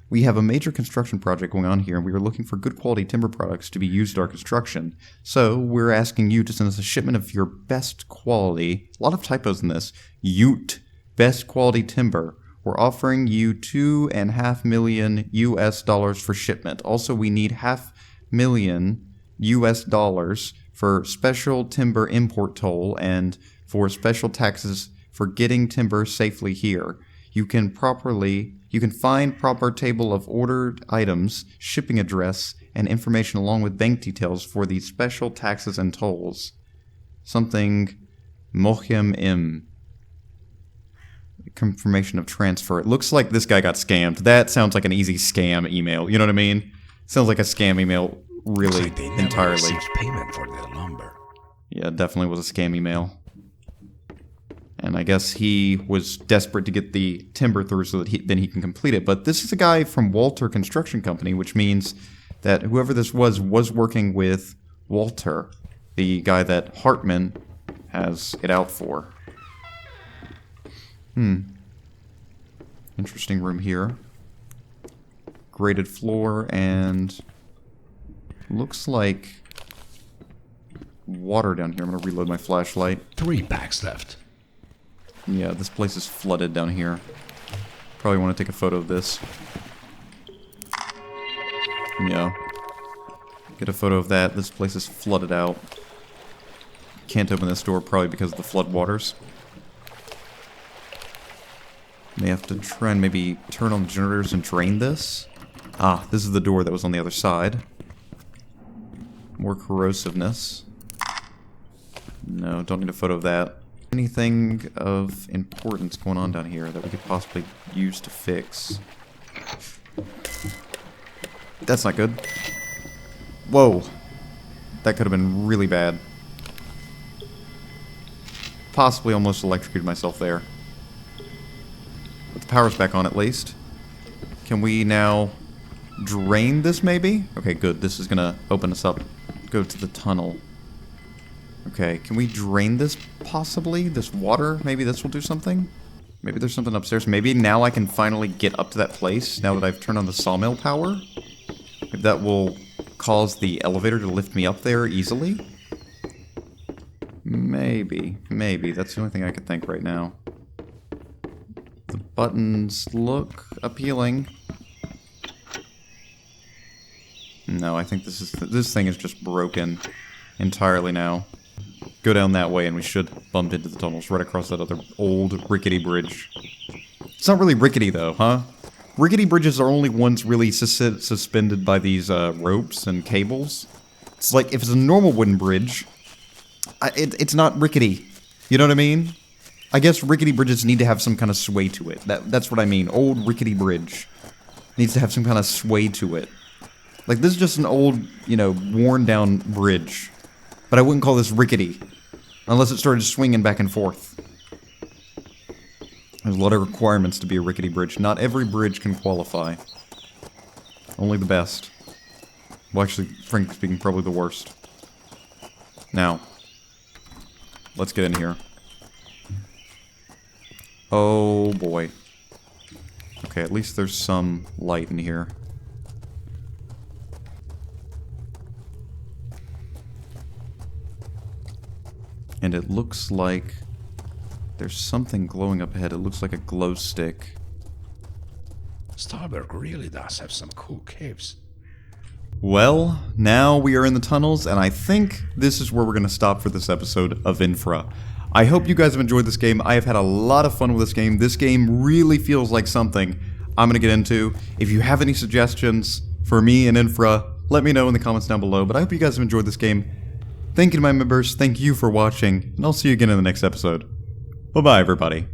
We have a major construction project going on here, and we are looking for good quality timber products to be used in our construction. So we're asking you to send us a shipment of your best quality, a lot of typos in this, Ute, best quality timber. We're offering you $2.5 million for shipment. Also, we need $500,000 for special timber import toll and for special taxes for getting timber safely here. You can find proper table of ordered items, shipping address, and information along with bank details for these special taxes and tolls. Something Mohem Im. Confirmation of transfer. It looks like this guy got scammed. That sounds like an easy scam email. You know what I mean? Sounds like a scam email, really, Looks like they never entirely. received payment for their lumber. Yeah, it definitely was a scam email. And I guess he was desperate to get the timber through so that then he can complete it. But this is a guy from Walter Construction Company, which means that whoever this was working with Walter, the guy that Hartman has it out for. Interesting room here. Graded floor and looks like water down here. I'm gonna reload my flashlight. 3 packs left. Yeah, this place is flooded down here. Probably want to take a photo of this. Yeah. Get a photo of that. This place is flooded out. Can't open this door probably because of the flood waters. May have to try and maybe turn on the generators and drain this. Ah, this is the door that was on the other side. More corrosiveness. No, don't need a photo of that. Anything of importance going on down here that we could possibly use to fix? That's not good. Whoa. That could have been really bad. Possibly almost electrocuted myself there. But the power's back on at least. Can we now drain this maybe? Okay, good. This is gonna open us up. Go to the tunnel. Okay, can we drain this possibly? This water? Maybe this will do something? Maybe there's something upstairs. Maybe now I can finally get up to that place now that I've turned on the sawmill power? If that will cause the elevator to lift me up there easily? Maybe. Maybe. That's the only thing I could think right now. The buttons look appealing. No, I think this thing is just broken entirely now. Go down that way and we should bump into the tunnels right across that other old rickety bridge. It's not really rickety though, huh? Rickety bridges are only ones really suspended by these ropes and cables. It's like if it's a normal wooden bridge, it's not rickety. You know what I mean? I guess rickety bridges need to have some kind of sway to it. That's what I mean. Old rickety bridge needs to have some kind of sway to it. Like this is just an old, you know, worn down bridge. But I wouldn't call this rickety. Unless it started swinging back and forth. There's a lot of requirements to be a rickety bridge. Not every bridge can qualify. Only the best. Well, actually, frankly speaking, probably the worst. Now, let's get in here. Oh boy. Okay, at least there's some light in here. and it looks like there's something glowing up ahead. It looks like a glow stick. Starberg really does have some cool caves. Well, now we are in the tunnels, and I think this is where we're going to stop for this episode of Infra. I hope you guys have enjoyed this game. I have had a lot of fun with this game. This game really feels like something I'm going to get into. If you have any suggestions for me and Infra, let me know in the comments down below. But I hope you guys have enjoyed this game. Thank you to my members. Thank you for watching, and I'll see you again in the next episode. Bye-bye, everybody.